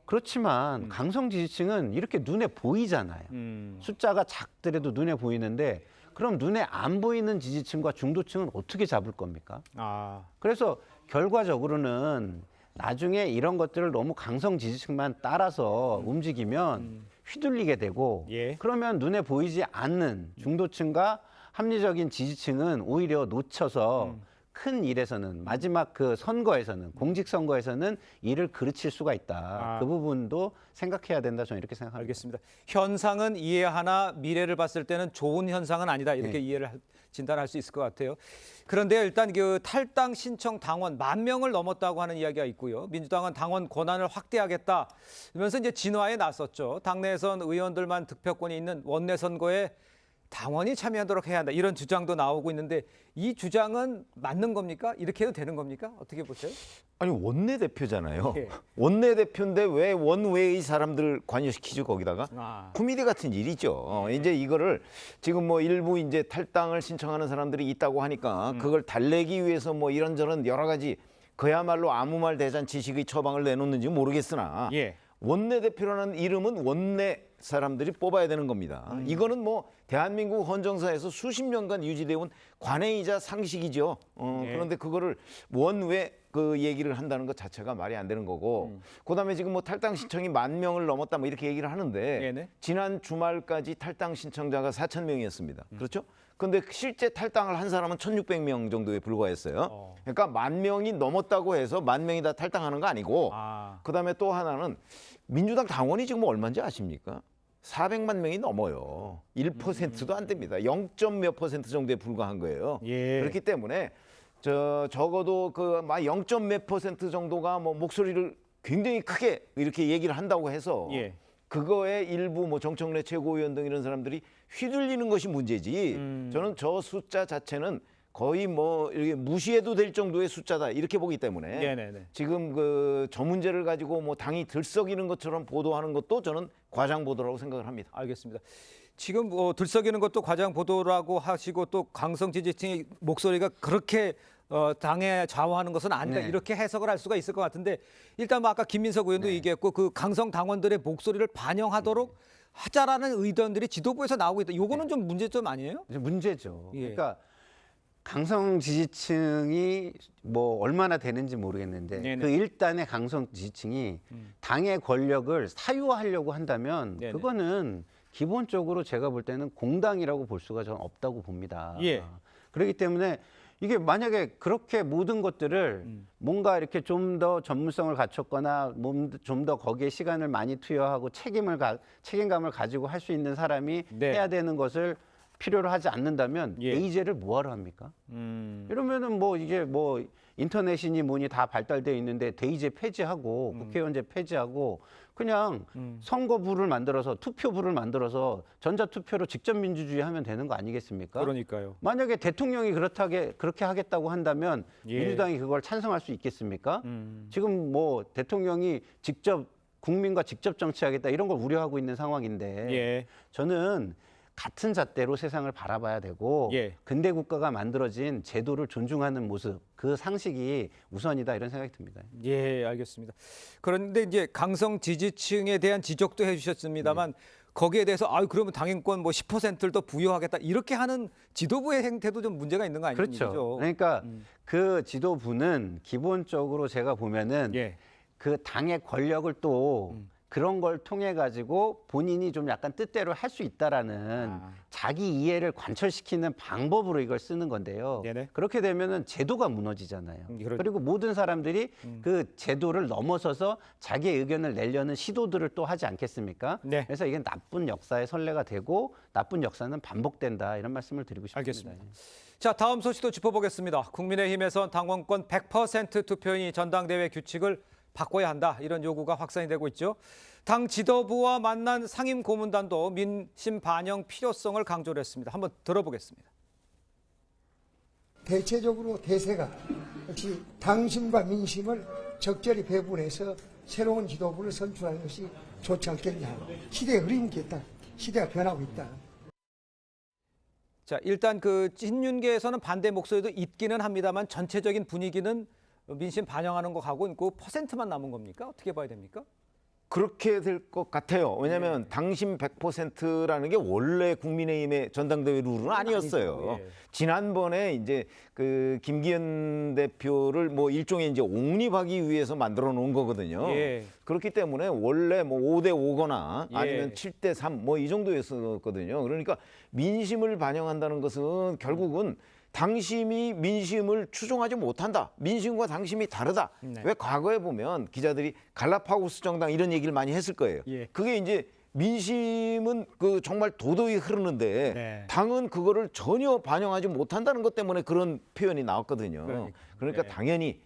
그렇지만 강성 지지층은 이렇게 눈에 보이잖아요. 숫자가 작더라도 눈에 보이는데 그럼 눈에 안 보이는 지지층과 중도층은 어떻게 잡을 겁니까? 그래서 결과적으로는 나중에 이런 것들을 너무 강성 지지층만 따라서 움직이면 휘둘리게 되고 그러면 눈에 보이지 않는 중도층과 합리적인 지지층은 오히려 놓쳐서 큰 일에서는 마지막 선거에서는 공직선거에서는 이를 그르칠 수가 있다. 그 부분도 생각해야 된다. 저는 이렇게 생각합니다. 알겠습니다. 현상은 이해하나 미래를 봤을 때는 좋은 현상은 아니다. 이렇게 진단할 수 있을 것 같아요. 그런데 일단 탈당 신청 당원 10,000명을 넘었다고 하는 이야기가 있고요. 민주당은 당원 권한을 확대하겠다. 이러면서 이제 진화에 나섰죠. 당내에선 의원들만 득표권이 있는 원내 선거에 당원이 참여하도록 해야 한다. 이런 주장도 나오고 있는데 이 주장은 맞는 겁니까? 이렇게 해도 되는 겁니까? 어떻게 보세요? 아니 원내대표잖아요. 원내대표인데 왜 원외의 사람들을 관여시키죠 거기다가? 코미디 같은 일이죠. 이제 이거를 지금 일부 이제 탈당을 신청하는 사람들이 있다고 하니까 그걸 달래기 위해서 이런저런 여러 가지 그야말로 아무 말 대잔치식의 처방을 내놓는지 모르겠으나 원내대표라는 이름은 원내 사람들이 뽑아야 되는 겁니다. 이거는 대한민국 헌정사에서 수십 년간 유지되어 온 관행이자 상식이죠. 그런데 그거를 원외 얘기를 한다는 것 자체가 말이 안 되는 거고 그다음에 지금 탈당 신청이 10,000명을 넘었다 이렇게 얘기를 하는데 지난 주말까지 탈당 신청자가 4,000명이었습니다. 그렇죠? 근데 실제 탈당을 한 사람은 1,600명 정도에 불과했어요. 그러니까 10,000명이 넘었다고 해서 10,000명이 다 탈당하는 거 아니고 그다음에 또 하나는 민주당 당원이 지금 얼마인지 아십니까? 400만 명이 넘어요. 1%도 안 됩니다. 0. 몇 % 정도에 불과한 거예요. 예. 그렇기 때문에 적어도 그 0. 몇 % 정도가 뭐 목소리를 굉장히 크게 이렇게 얘기를 한다고 해서 예. 그거에 일부 뭐 정청래 최고위원 등 이런 사람들이 휘둘리는 것이 문제지. 저는 저 숫자 자체는 거의 뭐 이렇게 무시해도 될 정도의 숫자다 이렇게 보기 때문에 네네네. 지금 저 문제를 가지고 뭐 당이 들썩이는 것처럼 보도하는 것도 저는 과장 보도라고 생각을 합니다. 알겠습니다. 지금 뭐 들썩이는 것도 과장 보도라고 하시고 또 강성 지지층의 목소리가 그렇게 당에 좌우하는 것은 아니다 네. 이렇게 해석을 할 수가 있을 것 같은데 일단 뭐 아까 김민석 의원도 얘기했고 그 강성 당원들의 목소리를 반영하도록 하자라는 의견들이 지도부에서 나오고 있다. 요거는 좀 문제점 아니에요? 이제 문제죠. 예. 그러니까 강성 지지층이 뭐 얼마나 되는지 모르겠는데 네네. 그 일단의 강성 지지층이 당의 권력을 사유화하려고 한다면 네네. 그거는 기본적으로 제가 볼 때는 공당이라고 볼 수가 저는 없다고 봅니다. 예. 그렇기 때문에 이게 만약에 그렇게 모든 것들을 뭔가 이렇게 좀 더 전문성을 갖췄거나 좀 더 거기에 시간을 많이 투여하고 책임감을 가지고 할 수 있는 사람이 네. 해야 되는 것을 필요로 하지 않는다면 예. 에이제를 뭐하러 합니까? 이러면은 뭐 이게 뭐 인터넷이니 뭐니 다 발달되어 있는데 데이제 폐지하고 국회의원제 폐지하고 그냥 선거부를 만들어서 투표부를 만들어서 전자투표로 직접 민주주의 하면 되는 거 아니겠습니까? 그러니까요. 만약에 대통령이 그렇게 하겠다고 한다면 예. 민주당이 그걸 찬성할 수 있겠습니까? 지금 뭐 대통령이 직접 국민과 직접 정치하겠다 이런 걸 우려하고 있는 상황인데 예. 저는 같은 잣대로 세상을 바라봐야 되고 예. 근대 국가가 만들어진 제도를 존중하는 모습 그 상식이 우선이다 이런 생각이 듭니다. 예, 알겠습니다. 그런데 이제 강성 지지층에 대한 지적도 해주셨습니다만 거기에 대해서 그러면 당행권 뭐 10%를 더 부여하겠다 이렇게 하는 지도부의 행태도 좀 문제가 있는 거 아닙니까? 그렇죠. 그러니까 그 지도부는 기본적으로 제가 보면은 예. 그 당의 권력을 또 그런 걸 통해 가지고 본인이 좀 약간 뜻대로 할 수 있다라는 자기 이해를 관철시키는 방법으로 이걸 쓰는 건데요. 네네. 그렇게 되면은 제도가 무너지잖아요. 그리고 모든 사람들이 그 제도를 넘어서서 자기의 의견을 내려는 시도들을 또 하지 않겠습니까? 네. 그래서 이게 나쁜 역사의 선례가 되고 나쁜 역사는 반복된다 이런 말씀을 드리고 싶습니다. 알겠습니다. 자, 다음 소식도 짚어보겠습니다. 국민의힘에선 당원권 100% 투표인이 전당대회 규칙을 바꿔야 한다 이런 요구가 확산이 되고 있죠. 당 지도부와 만난 상임고문단도 민심 반영 필요성을 강조를 했습니다. 한번 들어보겠습니다. 대체적으로 대세가 역시 당심과 민심을 적절히 배분해서 새로운 지도부를 선출하는 것이 좋지 않겠냐. 시대의 흐름이 있다. 시대가 변하고 있다. 자, 일단 그 친윤계에서는 반대 목소리도 있기는 합니다만 전체적인 분위기는 민심 반영하는 거 가고 있고 퍼센트만 남은 겁니까? 어떻게 봐야 됩니까? 그렇게 될 것 같아요. 왜냐하면 당심 100%라는 게 원래 국민의힘의 전당대회 룰은 아니었어요. 아니죠. 예. 지난번에 이제 그 김기현 대표를 뭐 일종의 이제 옹립하기 위해서 만들어 놓은 거거든요. 예. 그렇기 때문에 원래 뭐 5대 5거나 예. 아니면 7대 3 뭐 이 정도였었거든요. 그러니까 민심을 반영한다는 것은 결국은 당심이 민심을 추종하지 못한다. 민심과 당심이 다르다. 네. 왜 과거에 보면 기자들이 갈라파고스 정당 이런 얘기를 많이 했을 거예요. 예. 그게 이제 민심은 그 정말 도도히 흐르는데 네. 당은 그거를 전혀 반영하지 못한다는 것 때문에 그런 표현이 나왔거든요. 그러니까 네. 당연히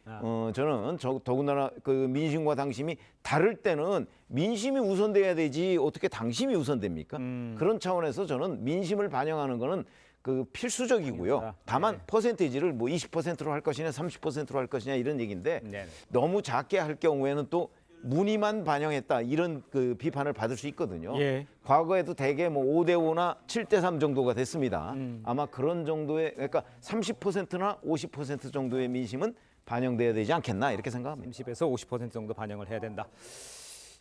저는 더군다나 그 민심과 당심이 다를 때는 민심이 우선돼야 되지 어떻게 당심이 우선됩니까? 그런 차원에서 저는 민심을 반영하는 거는 그 필수적이고요. 다만 퍼센테이지를 뭐 20%로 할 것이냐 30%로 할 것이냐 이런 얘기인데 너무 작게 할 경우에는 또 문의만 반영했다 이런 그 비판을 받을 수 있거든요. 예. 과거에도 대개 뭐 5대 5나 7대 3 정도가 됐습니다. 아마 그런 정도의 그러니까 30%나 50% 정도의 민심은 반영돼야 되지 않겠나 이렇게 생각합니다. 30에서 50% 정도 반영을 해야 된다.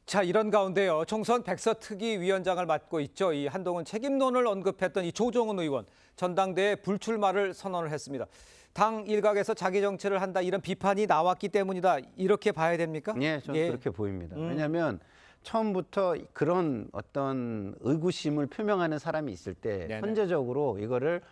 자, 이런 가운데요. 총선 백서특위위원장을 맡고 있죠. 이 한동훈 책임론을 언급했던 이 조정은 의원 전당대회 불출마를 선언을 했습니다. 당 일각에서 자기 정치를 한다 이런 비판이 나왔기 때문이다. 이렇게 봐야 됩니까? 예, 저는 그렇게 보입니다. 왜냐하면 처음부터 그런 어떤 의구심을 표명하는 사람이 있을 때 네네. 선제적으로 이거를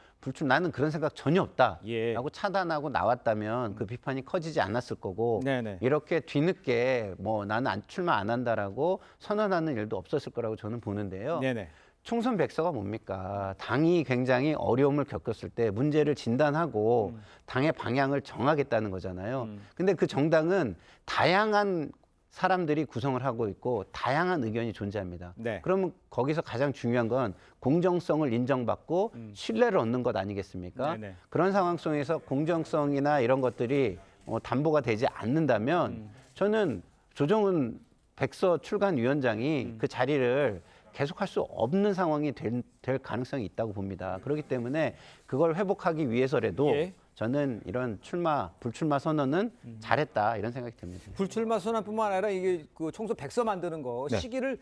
나는 그런 생각 전혀 없다라고 예. 차단하고 나왔다면 그 비판이 커지지 않았을 거고 네네. 이렇게 뒤늦게 뭐 나는 출마 안 한다라고 선언하는 일도 없었을 거라고 저는 보는데요. 네네. 총선 백서가 뭡니까? 당이 굉장히 어려움을 겪었을 때 문제를 진단하고 당의 방향을 정하겠다는 거잖아요. 근데 그 정당은 다양한 사람들이 구성을 하고 있고 다양한 의견이 존재합니다. 네. 그러면 거기서 가장 중요한 건 공정성을 인정받고 신뢰를 얻는 것 아니겠습니까? 네네. 그런 상황 속에서 공정성이나 이런 것들이 담보가 되지 않는다면 저는 조정훈 백서 출간위원장이 그 자리를 계속할 수 없는 상황이 될 가능성이 있다고 봅니다. 그렇기 때문에 그걸 회복하기 위해서라도 예. 저는 이런 불출마 선언은 잘했다 이런 생각이 듭니다. 불출마 선언뿐만 아니라 이게 그 총선 백서 만드는 거 네. 시기를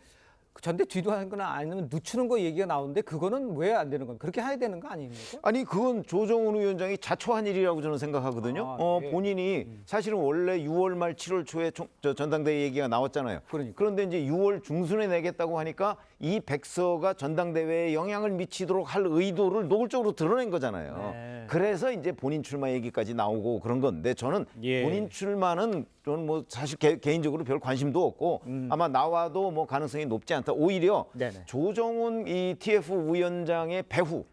전대 뒤도 하는 거나 아니면 늦추는 거 얘기가 나오는데 그거는 왜 안 되는 겁니까? 그렇게 해야 되는 거 아닙니까? 아니 그건 조정훈 위원장이 자초한 일이라고 저는 생각하거든요. 예. 본인이 사실은 원래 6월 말 7월 초에 전당대회 얘기가 나왔잖아요. 그런데 이제 6월 중순에 내겠다고 하니까 이 백서가 전당대회에 영향을 미치도록 할 의도를 노골적으로 드러낸 거잖아요. 네. 그래서 이제 본인 출마 얘기까지 나오고 그런 건데 저는 예. 본인 출마는 저는 뭐 사실 개인적으로 별 관심도 없고 아마 나와도 뭐 가능성이 높지 않다. 오히려 네네. 조정훈 이 TF 위원장의 배후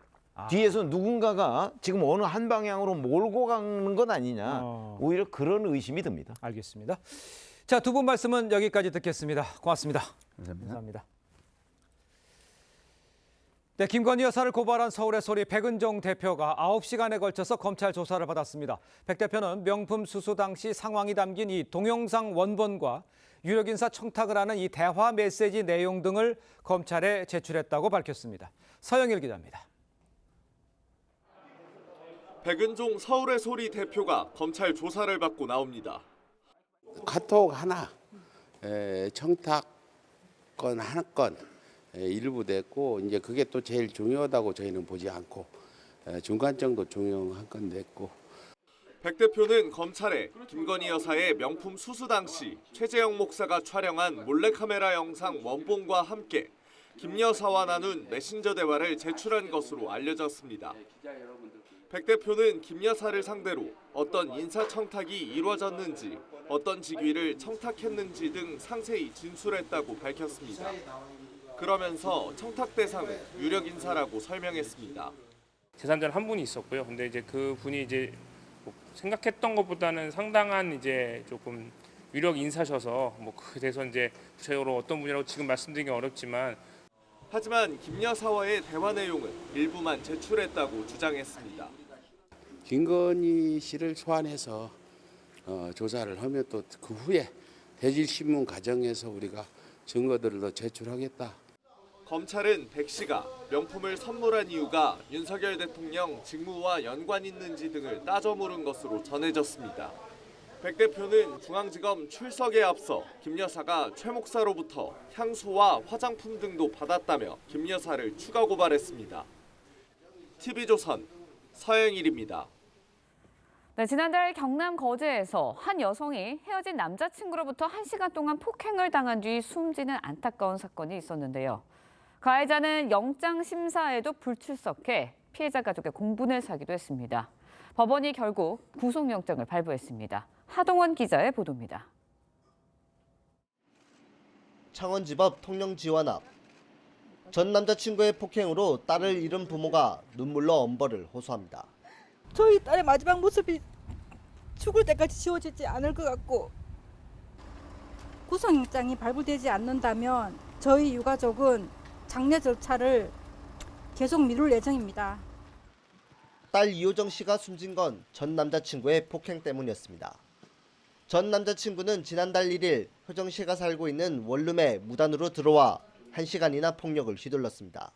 뒤에서 누군가가 지금 어느 한 방향으로 몰고 가는 것 아니냐. 오히려 그런 의심이 듭니다. 알겠습니다. 자, 두 분 말씀은 여기까지 듣겠습니다. 고맙습니다. 감사합니다. 네, 김건희 여사를 고발한 서울의 소리 백은종 대표가 9시간에 걸쳐서 검찰 조사를 받았습니다. 백 대표는 명품 수수 당시 상황이 담긴 이 동영상 원본과 유력 인사 청탁을 하는 이 대화 메시지 내용 등을 검찰에 제출했다고 밝혔습니다. 서영일 기자입니다. 백은종 서울의 소리 대표가 검찰 조사를 받고 나옵니다. 카톡 하나, 청탁건 한 건 일부 됐고 이제 그게 또 제일 중요하다고 저희는 보지 않고 중간 정도 중요한 건 됐고. 백 대표는 검찰에 김건희 여사의 명품 수수 당시 최재형 목사가 촬영한 몰래카메라 영상 원본과 함께 김 여사와 나눈 메신저 대화를 제출한 것으로 알려졌습니다. 백 대표는 김 여사를 상대로 어떤 인사청탁이 이루어졌는지, 어떤 직위를 청탁했는지 등 상세히 진술했다고 밝혔습니다. 그러면서 청탁 대상은 유력 인사라고 설명했습니다. 재산전 한 분이 있었고요. 근데 이제 그 분이 이제 뭐 생각했던 것보다는 상당한 이제 조금 유력 인사셔서 뭐 그래서 이제 구체적으로 어떤 분이라고 지금 말씀드리기 어렵지만 하지만 김 여사와의 대화 내용은 일부만 제출했다고 주장했습니다. 김건희 씨를 소환해서 조사를 하면 또 그 후에 대질신문 과정에서 우리가 증거들을 더 제출하겠다. 검찰은 백 씨가 명품을 선물한 이유가 윤석열 대통령 직무와 연관 있는지 등을 따져 물은 것으로 전해졌습니다. 백 대표는 중앙지검 출석에 앞서 김 여사가 최 목사로부터 향수와 화장품 등도 받았다며 김 여사를 추가 고발했습니다. TV조선 서영일입니다. 네, 지난달 경남 거제에서 한 여성이 헤어진 남자친구로부터 1시간 동안 폭행을 당한 뒤 숨지는 안타까운 사건이 있었는데요. 가해자는 영장 심사에도 불출석해 피해자 가족의 공분을 사기도 했습니다. 법원이 결국 구속영장을 발부했습니다. 하동원 기자의 보도입니다. 창원집 앞 통영지원 앞. 전 남자친구의 폭행으로 딸을 잃은 부모가 눈물로 엄벌을 호소합니다. 저희 딸의 마지막 모습이 죽을 때까지 지워지지 않을 것 같고 구속영장이 발부되지 않는다면 저희 유가족은 장례 절차를 계속 미룰 예정입니다. 딸 이효정 씨가 숨진 건 전 남자친구의 폭행 때문이었습니다. 전 남자친구는 지난달 1일 효정 씨가 살고 있는 원룸에 무단으로 들어와 1시간이나 폭력을 휘둘렀습니다.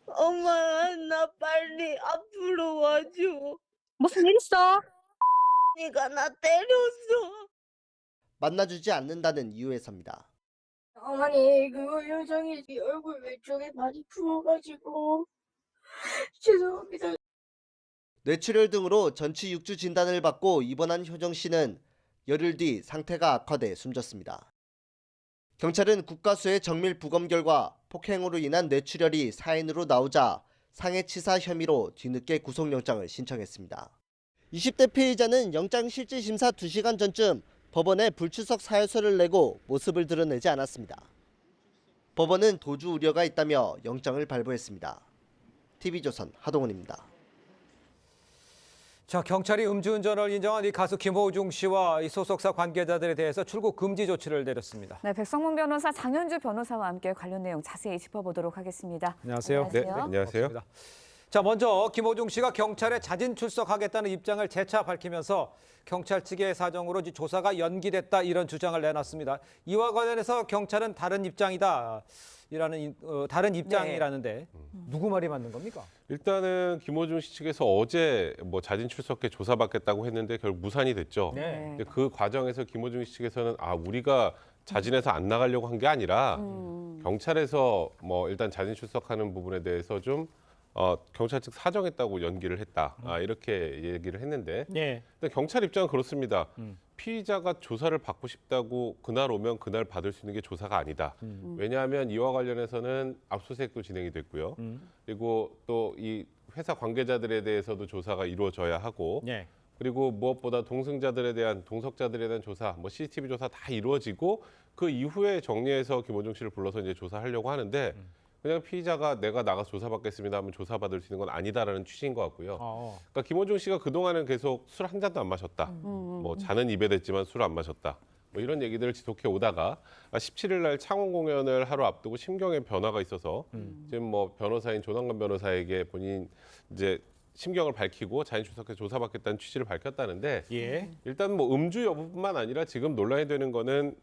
엄마, 나 빨리 앞으로 와줘. 무슨 일 있어? 네가 나 때렸어. 만나주지 않는다는 이유에서입니다. 어머니, 그 요정이 얼굴 왼쪽에 많이 부어가지고 죄송합니다. 뇌출혈 등으로 전치 6주 진단을 받고 입원한 효정 씨는 열흘 뒤 상태가 악화돼 숨졌습니다. 경찰은 국가수의 정밀 부검 결과 폭행으로 인한 뇌출혈이 사인으로 나오자 상해치사 혐의로 뒤늦게 구속영장을 신청했습니다. 20대 피의자는 영장실질심사 2시간 전쯤 법원에 불출석 사유서를 내고 모습을 드러내지 않았습니다. 법원은 도주 우려가 있다며 영장을 발부했습니다. TV조선 하동훈입니다. 자, 경찰이 음주운전을 인정한 이 가수 김호중 씨와 이 소속사 관계자들에 대해서 출국 금지 조치를 내렸습니다. 네, 백성문 변호사, 장현주 변호사와 함께 관련 내용 자세히 짚어보도록 하겠습니다. 안녕하세요. 네, 안녕하세요. 자, 먼저 김호중 씨가 경찰에 자진 출석하겠다는 입장을 재차 밝히면서 경찰 측의 사정으로 조사가 연기됐다 이런 주장을 내놨습니다. 이와 관련해서 경찰은 다른 입장이라는데 누구 말이 맞는 겁니까? 일단은 김호중 씨 측에서 어제 자진 출석해 조사받겠다고 했는데 결국 무산이 됐죠. 네. 근데 그 과정에서 김호중 씨 측에서는 우리가 자진해서 안 나가려고 한 게 아니라 경찰에서 일단 자진 출석하는 부분에 대해서 좀 경찰 측 사정했다고 연기를 했다. 이렇게 얘기를 했는데 네. 근데 경찰 입장은 그렇습니다. 피의자가 조사를 받고 싶다고 그날 오면 그날 받을 수 있는 게 조사가 아니다. 왜냐하면 이와 관련해서는 압수수색도 진행이 됐고요. 그리고 또 이 회사 관계자들에 대해서도 조사가 이루어져야 하고 네. 그리고 무엇보다 동석자들에 대한 조사, CCTV 조사 다 이루어지고 그 이후에 정리해서 김호중 씨를 불러서 이제 조사하려고 하는데 그냥 피의자가 내가 나가서 조사받겠습니다 하면 조사받을 수 있는 건 아니다라는 취지인 것 같고요. 그러니까 김호중 씨가 그동안은 계속 술 한 잔도 안 마셨다. 잔은 입에 댔지만 술을 안 마셨다. 이런 얘기들을 지속해 오다가 17일 날 창원 공연을 하루 앞두고 심경의 변화가 있어서 지금 변호사인 조남관 변호사에게 본인 이제 심경을 밝히고 자진 출석해 조사받겠다는 취지를 밝혔다는데 일단 음주 여부뿐만 아니라 지금 논란이 되는 거는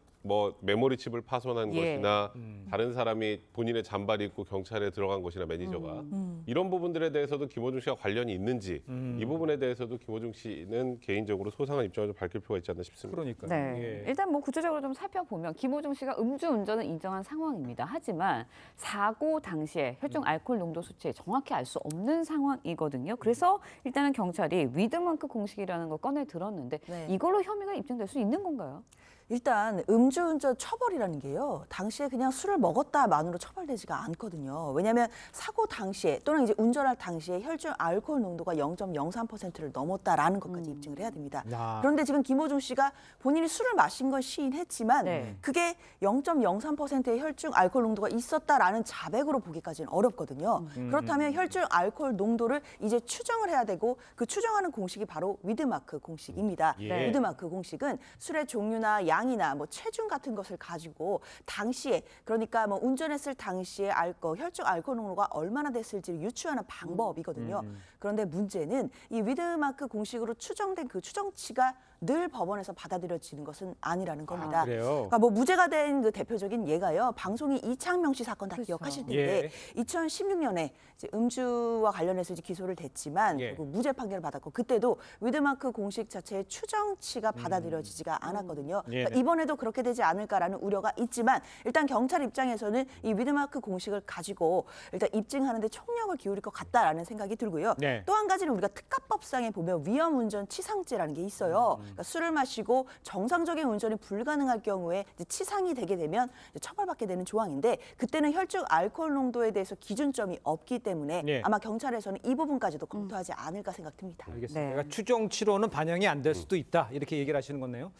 메모리 칩을 파손한 것이나 다른 사람이 본인의 잠바를 입고 경찰에 들어간 것이나 매니저가 이런 부분들에 대해서도 김호중 씨가 관련이 있는지 이 부분에 대해서도 김호중 씨는 개인적으로 소상한 입장을 좀 밝힐 필요가 있지 않나 싶습니다. 그러니까요. 네. 일단 구체적으로 좀 살펴보면 김호중 씨가 음주운전을 인정한 상황입니다. 하지만 사고 당시에 혈중 알코올 농도 수치 정확히 알 수 없는 상황이거든요. 그래서 일단은 경찰이 위드만크 공식이라는 걸 꺼내 들었는데 이걸로 혐의가 입증될 수 있는 건가요? 일단 음주운전 처벌이라는 게요. 당시에 그냥 술을 먹었다만으로 처벌되지가 않거든요. 왜냐하면 사고 당시에 또는 이제 운전할 당시에 혈중 알코올 농도가 0.03%를 넘었다라는 것까지 입증을 해야 됩니다. 그런데 지금 김호중 씨가 본인이 술을 마신 건 시인했지만 그게 0.03%의 혈중 알코올 농도가 있었다라는 자백으로 보기까지는 어렵거든요. 그렇다면 혈중 알코올 농도를 이제 추정을 해야 되고 그 추정하는 공식이 바로 위드마크 공식입니다. 위드마크 공식은 술의 종류나 양이나 체중 같은 것을 가지고 당시에 그러니까 운전했을 당시에 혈중 알코올 농도가 얼마나 됐을지를 유추하는 방법이거든요. 그런데 문제는 이 위드마크 공식으로 추정된 그 추정치가 늘 법원에서 받아들여지는 것은 아니라는 겁니다. 그래요? 그러니까 무죄가 된 그 대표적인 예가요. 방송인 이창명 씨 사건 다 기억하실 텐데 2016년에 이제 음주와 관련해서 이제 기소를 됐지만 무죄 판결을 받았고 그때도 위드마크 공식 자체의 추정치가 받아들여지지가 않았거든요. 그러니까 이번에도 그렇게 되지 않을까라는 우려가 있지만 일단 경찰 입장에서는 이 위드마크 공식을 가지고 일단 입증하는 데 총력을 기울일 것 같다라는 생각이 들고요. 또 한 가지는 우리가 특가법상에 보면 위험운전 치상죄라는 게 있어요. 그러니까 술을 마시고 정상적인 운전이 불가능할 경우에 이제 치상이 되게 되면 이제 처벌받게 되는 조항인데 그때는 혈중 알코올 농도에 대해서 기준점이 없기 때문에 아마 경찰에서는 이 부분까지도 검토하지 않을까 생각됩니다. 알겠습니다. 그러니까 추정치로는 반영이 안 될 수도 있다 이렇게 얘기를 하시는 거네요.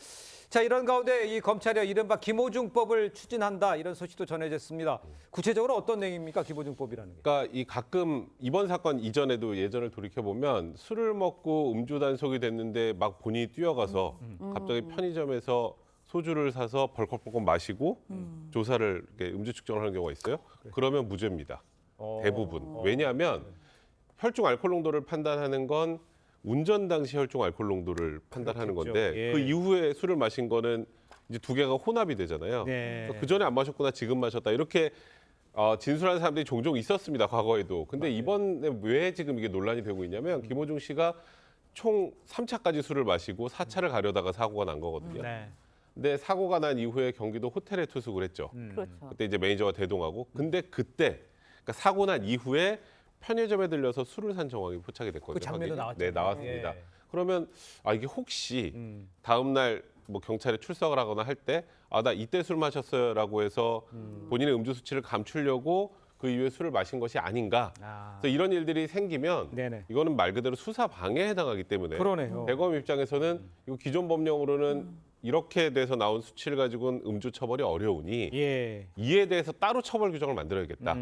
자, 이런 가운데 이 검찰이 이른바 김호중법을 추진한다 이런 소식도 전해졌습니다. 구체적으로 어떤 내용입니까? 김호중법이라는 게. 그러니까 가끔 이번 사건 이전에도 예전을 돌이켜 보면 술을 먹고 음주 단속이 됐는데 막 본인이 뛰어가서 갑자기 편의점에서 소주를 사서 벌컥벌컥 마시고 조사를 음주 측정을 하는 경우가 있어요. 그러면 무죄입니다. 대부분. 왜냐하면 혈중 알코올 농도를 판단하는 건 운전 당시 혈중 알코올 농도를 판단하는 건데 그 이후에 술을 마신 거는 이제 두 개가 혼합이 되잖아요. 그 전에 안 마셨구나 지금 마셨다 이렇게 진술하는 사람들이 종종 있었습니다. 과거에도. 근데 이번에 왜 지금 이게 논란이 되고 있냐면 김호중 씨가 총 3차까지 술을 마시고 4차를 가려다가 사고가 난 거거든요. 근데 사고가 난 이후에 경기도 호텔에 투숙을 했죠. 그때 이제 매니저가 대동하고 근데 그때 그러니까 사고 난 이후에 편의점에 들려서 술을 산 정황이 포착이 됐거든요. 그 장면도 나왔죠. 네, 나왔습니다. 그러면 이게 혹시 다음 날 뭐 경찰에 출석을 하거나 할 때 나 이때 술 마셨어요라고 해서 본인의 음주 수치를 감추려고 그 이후에 술을 마신 것이 아닌가. 그래서 이런 일들이 생기면 이거는 말 그대로 수사 방해에 해당하기 때문에 그러네요. 대검 입장에서는 이거 기존 법령으로는 이렇게 돼서 나온 수치를 가지고는 음주 처벌이 어려우니 이에 대해서 따로 처벌 규정을 만들어야겠다.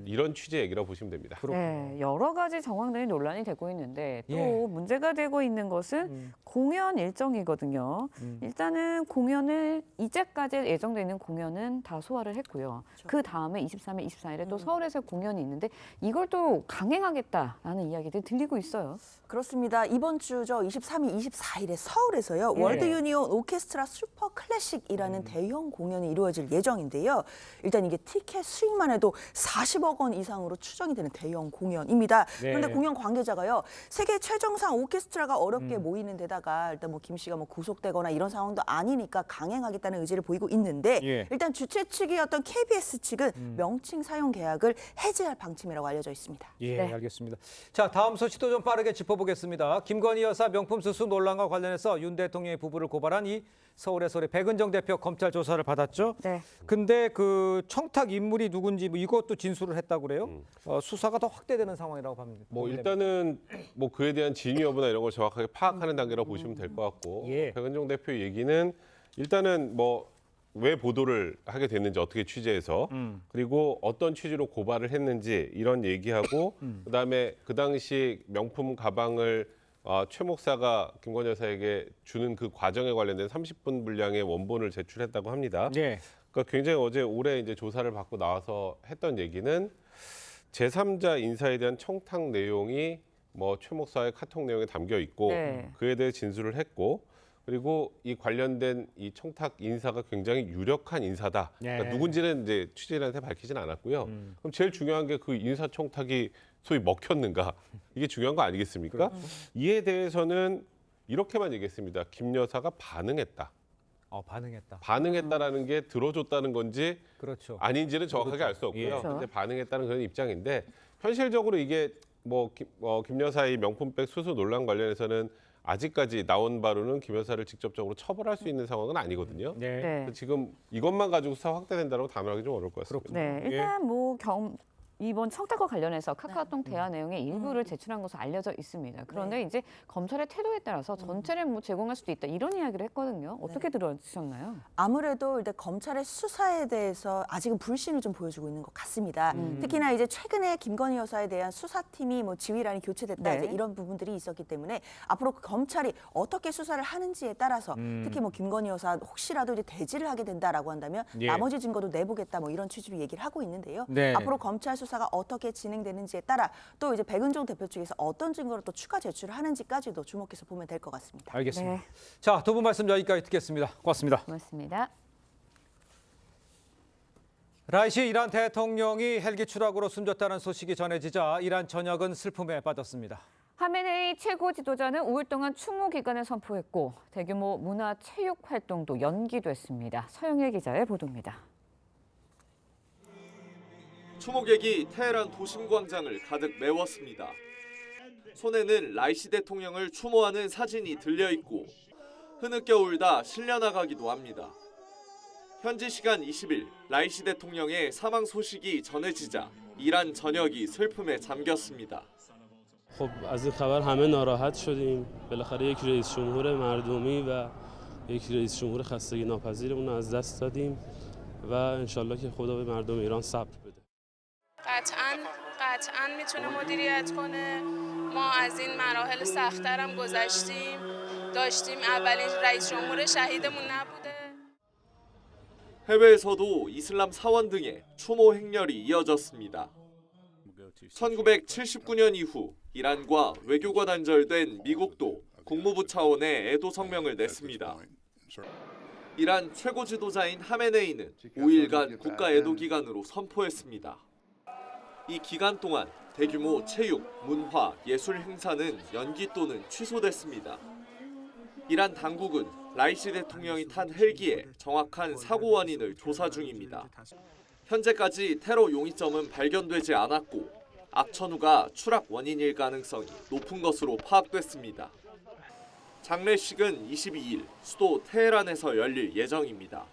이런 취지의 얘기라고 보시면 됩니다. 네, 여러 가지 정황들이 논란이 되고 있는데 또 예. 문제가 되고 있는 것은 공연 일정이거든요. 일단은 공연을 이제까지 예정돼 있는 공연은 다 소화를 했고요. 그 다음에 23일, 24일에 또 서울에서 공연이 있는데 이걸 또 강행하겠다라는 이야기들이 들리고 있어요. 그렇습니다. 이번 주죠. 23일, 24일에 서울에서요. 예. 월드 유니온 오케스트라 슈퍼 클래식이라는 대형 공연이 이루어질 예정인데요. 일단 이게 티켓 수익만 해도 40억 원 이상으로 추정이 되는 대형 공연입니다. 네. 그런데 공연 관계자가요. 세계 최정상 오케스트라가 어렵게 모이는 데다가 일단 뭐 김 씨가 뭐 구속되거나 이런 상황도 아니니까 강행하겠다는 의지를 보이고 있는데 예. 일단 주최 측이었던 KBS 측은 명칭 사용 계약을 해지할 방침이라고 알려져 있습니다. 예, 알겠습니다. 자, 다음 소식도 좀 빠르게 짚어보겠습니다. 김건희 여사 명품 수수 논란과 관련해서 윤 대통령의 부부를 고발한 이 서울의 소리 백은정 대표 검찰 조사를 받았죠. 네. 근데 그 청탁 인물이 누군지 뭐 이것도 진술을 했다고 그래요. 수사가 더 확대되는 상황이라고 봅니다. 뭐 일단은 뭐 그에 대한 진위 여부나 이런 걸 정확하게 파악하는 단계라고 보시면 될 것 같고 백은정 대표 얘기는 일단은 뭐 왜 보도를 하게 됐는지 어떻게 취재해서 그리고 어떤 취지로 고발을 했는지 이런 얘기하고 그다음에 그 당시 명품 가방을 최 목사가 김건희 여사에게 주는 그 과정에 관련된 30분 분량의 원본을 제출했다고 합니다. 그러니까 굉장히 어제 올해 이제 조사를 받고 나와서 했던 얘기는 제3자 인사에 대한 청탁 내용이 뭐 최 목사의 카톡 내용에 담겨 있고 그에 대해 진술을 했고 그리고 이 관련된 이 청탁 인사가 굉장히 유력한 인사다. 그러니까 누군지는 이제 취재인한테 밝히진 않았고요. 그럼 제일 중요한 게 그 인사 청탁이 소위 먹혔는가 이게 중요한 거 아니겠습니까? 이에 대해서는 이렇게만 얘기했습니다. 김 여사가 반응했다. 반응했다. 반응했다라는 게 들어줬다는 건지 그렇죠. 아닌지는 정확하게 알 수 없고요. 예. 근데 반응했다는 그런 입장인데 현실적으로 이게 뭐 김 여사의 명품백 수수 논란 관련해서는 아직까지 나온 바로는 김 여사를 직접적으로 처벌할 수 있는 상황은 아니거든요. 그래서 지금 이것만 가지고 수사 확대된다고 단언하기 좀 어려울 것 같습니다. 네, 일단 뭐 이번 청탁과 관련해서 카카오톡 대화 내용의 일부를 제출한 것으로 알려져 있습니다. 그런데 이제 검찰의 태도에 따라서 전체를 뭐 제공할 수도 있다 이런 이야기를 했거든요. 어떻게 들으셨나요? 아무래도 일단 검찰의 수사에 대해서 아직은 불신을 좀 보여주고 있는 것 같습니다. 특히나 이제 최근에 김건희 여사에 대한 수사팀이 뭐 지휘란이 교체됐다 이제 이런 부분들이 있었기 때문에 앞으로 그 검찰이 어떻게 수사를 하는지에 따라서 특히 뭐 김건희 여사 혹시라도 이제 대지를 하게 된다라고 한다면 나머지 증거도 내보겠다 뭐 이런 취지로 얘기를 하고 있는데요. 앞으로 검찰 수사가 어떻게 진행되는지에 따라 또 이제 백은정 대표 측에서 어떤 증거를 또 추가 제출을 하는지까지도 주목해서 보면 될 것 같습니다. 알겠습니다. 자, 두 분 말씀 여기까지 듣겠습니다. 고맙습니다. 고맙습니다. 라이시 이란 대통령이 헬기 추락으로 숨졌다는 소식이 전해지자 이란 전역은 슬픔에 빠졌습니다. 하메네이 최고 지도자는 5일 동안 추모 기간을 선포했고 대규모 문화 체육 활동도 연기됐습니다. 서영일 기자의 보도입니다. 추모객이 테헤란 도심광장을 가득 메웠습니다. 손에는 라이시 대통령을 추모하는 사진이 들려있고 흐느껴 울다 실려나가기도 합니다. 현지 시간 20일 라이시 대통령의 사망 소식이 전해지자 이란 전역이 슬픔에 잠겼습니다. خب از این خبر همه ناراحت شدیم. بالاخره یک رئیس جمهور مردمی و یک رئیس جمهور خستگی ناپذیرمون رو از دست دادیم و انشالله که خدا به مردم ایران صبر بده. قطعاً میتونه مدیریت کنه. ما از این مراحل سخت‌تر هم گذشتیم. داشتیم اولین رئیس جمهور شهیدمون نبوده. 해외에서도 이슬람 사원 등의 추모 행렬이 이어졌습니다. 1979년 이후 이란과 외교가 단절된 미국도 국무부 차원의 애도 성명을 냈습니다. 이란 최고 지도자인 하메네이는 5일간 국가 애도 기간으로 선포했습니다. 이 기간 동안 대규모 체육, 문화, 예술 행사는 연기 또는 취소됐습니다. 이란 당국은 라이시 대통령이 탄 헬기의 정확한 사고 원인을 조사 중입니다. 현재까지 테러 용의점은 발견되지 않았고 악천후가 추락 원인일 가능성이 높은 것으로 파악됐습니다. 장례식은 22일 수도 테헤란에서 열릴 예정입니다.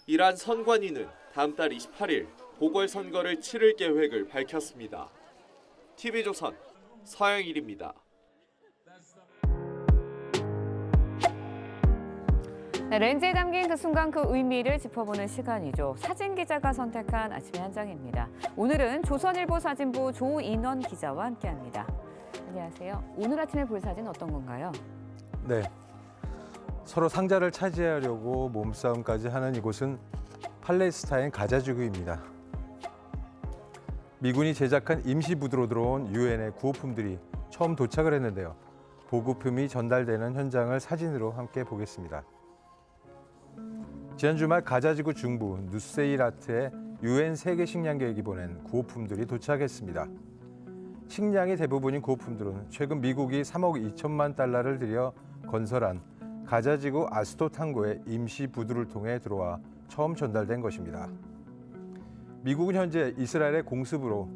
이란 선관위는 다음 달 28일 보궐선거를 치를 계획을 밝혔습니다. TV조선 서영일입니다. 네, 렌즈에 담긴 그 순간 그 의미를 짚어보는 시간이죠. 사진 기자가 선택한 아침의 한 장입니다. 오늘은 조선일보 사진부 조인원 기자와 함께합니다. 안녕하세요. 오늘 아침에 볼 사진 어떤 건가요? 네, 서로 상자를 차지하려고 몸싸움까지 하는 이곳은 팔레스타인 가자지구입니다. 미군이 제작한 임시부두로 들어온 유엔의 구호품들이 처음 도착을 했는데요. 보급품이 전달되는 현장을 사진으로 함께 보겠습니다. 지난 주말 가자지구 중부 누세이라트에 유엔 세계 식량 계획이 보낸 구호품들이 도착했습니다. 식량이 대부분인 구호품들은 최근 미국이 3억 2천만 달러를 들여 건설한 가자지구 아스토 탄고의 임시 부두를 통해 들어와 처음 전달된 것입니다. 미국은 현재 이스라엘의 공습으로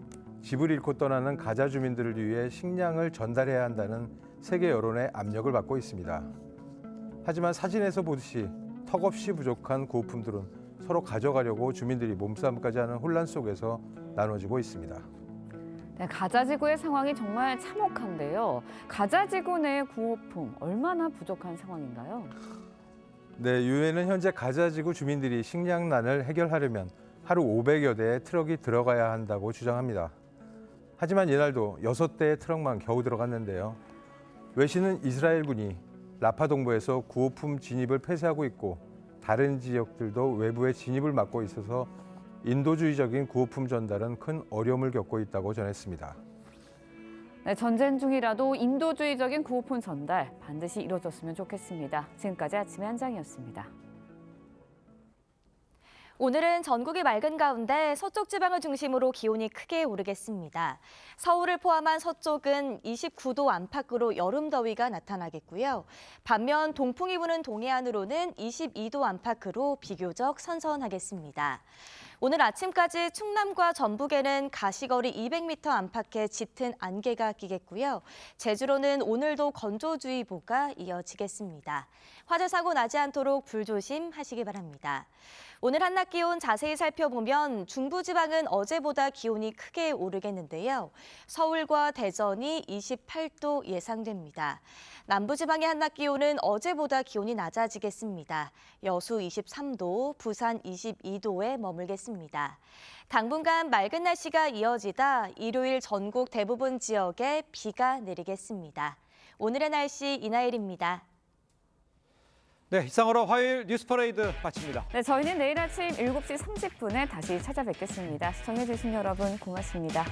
집을 잃고 떠나는 가자 주민들을 위해 식량을 전달해야 한다는 세계 여론의 압력을 받고 있습니다. 하지만 사진에서 보듯이 턱없이 부족한 구호품들은 서로 가져가려고 주민들이 몸싸움까지 하는 혼란 속에서 나눠지고 있습니다. 네, 가자지구의 상황이 정말 참혹한데요. 가자지구 내 구호품 얼마나 부족한 상황인가요? 네, 유엔은 현재 가자지구 주민들이 식량난을 해결하려면 하루 500여 대의 트럭이 들어가야 한다고 주장합니다. 하지만 이날도 6대의 트럭만 겨우 들어갔는데요. 외신은 이스라엘군이 라파 동부에서 구호품 진입을 폐쇄하고 있고 다른 지역들도 외부의 진입을 막고 있어서 인도주의적인 구호품 전달은 큰 어려움을 겪고 있다고 전했습니다. 네, 전쟁 중이라도 인도주의적인 구호품 전달 반드시 이루어졌으면 좋겠습니다. 지금까지 아침의 한 장이었습니다. 오늘은 전국이 맑은 가운데 서쪽 지방을 중심으로 기온이 크게 오르겠습니다. 서울을 포함한 서쪽은 29도 안팎으로 여름 더위가 나타나겠고요. 반면 동풍이 부는 동해안으로는 22도 안팎으로 비교적 선선하겠습니다. 오늘 아침까지 충남과 전북에는 가시거리 200m 안팎의 짙은 안개가 끼겠고요. 제주로는 오늘도 건조주의보가 이어지겠습니다. 화재 사고 나지 않도록 불조심하시기 바랍니다. 오늘 한낮 기온 자세히 살펴보면 중부지방은 어제보다 기온이 크게 오르겠는데요. 서울과 대전이 28도 예상됩니다. 남부지방의 한낮 기온은 어제보다 기온이 낮아지겠습니다. 여수 23도, 부산 22도에 머물겠습니다. 당분간 맑은 날씨가 이어지다 일요일 전국 대부분 지역에 비가 내리겠습니다. 오늘의 날씨 이나일입니다. 네, 이상으로 화요일 뉴스 퍼레이드 마칩니다. 네, 저희는 내일 아침 7시 30분에 다시 찾아뵙겠습니다. 시청해주신 여러분 고맙습니다.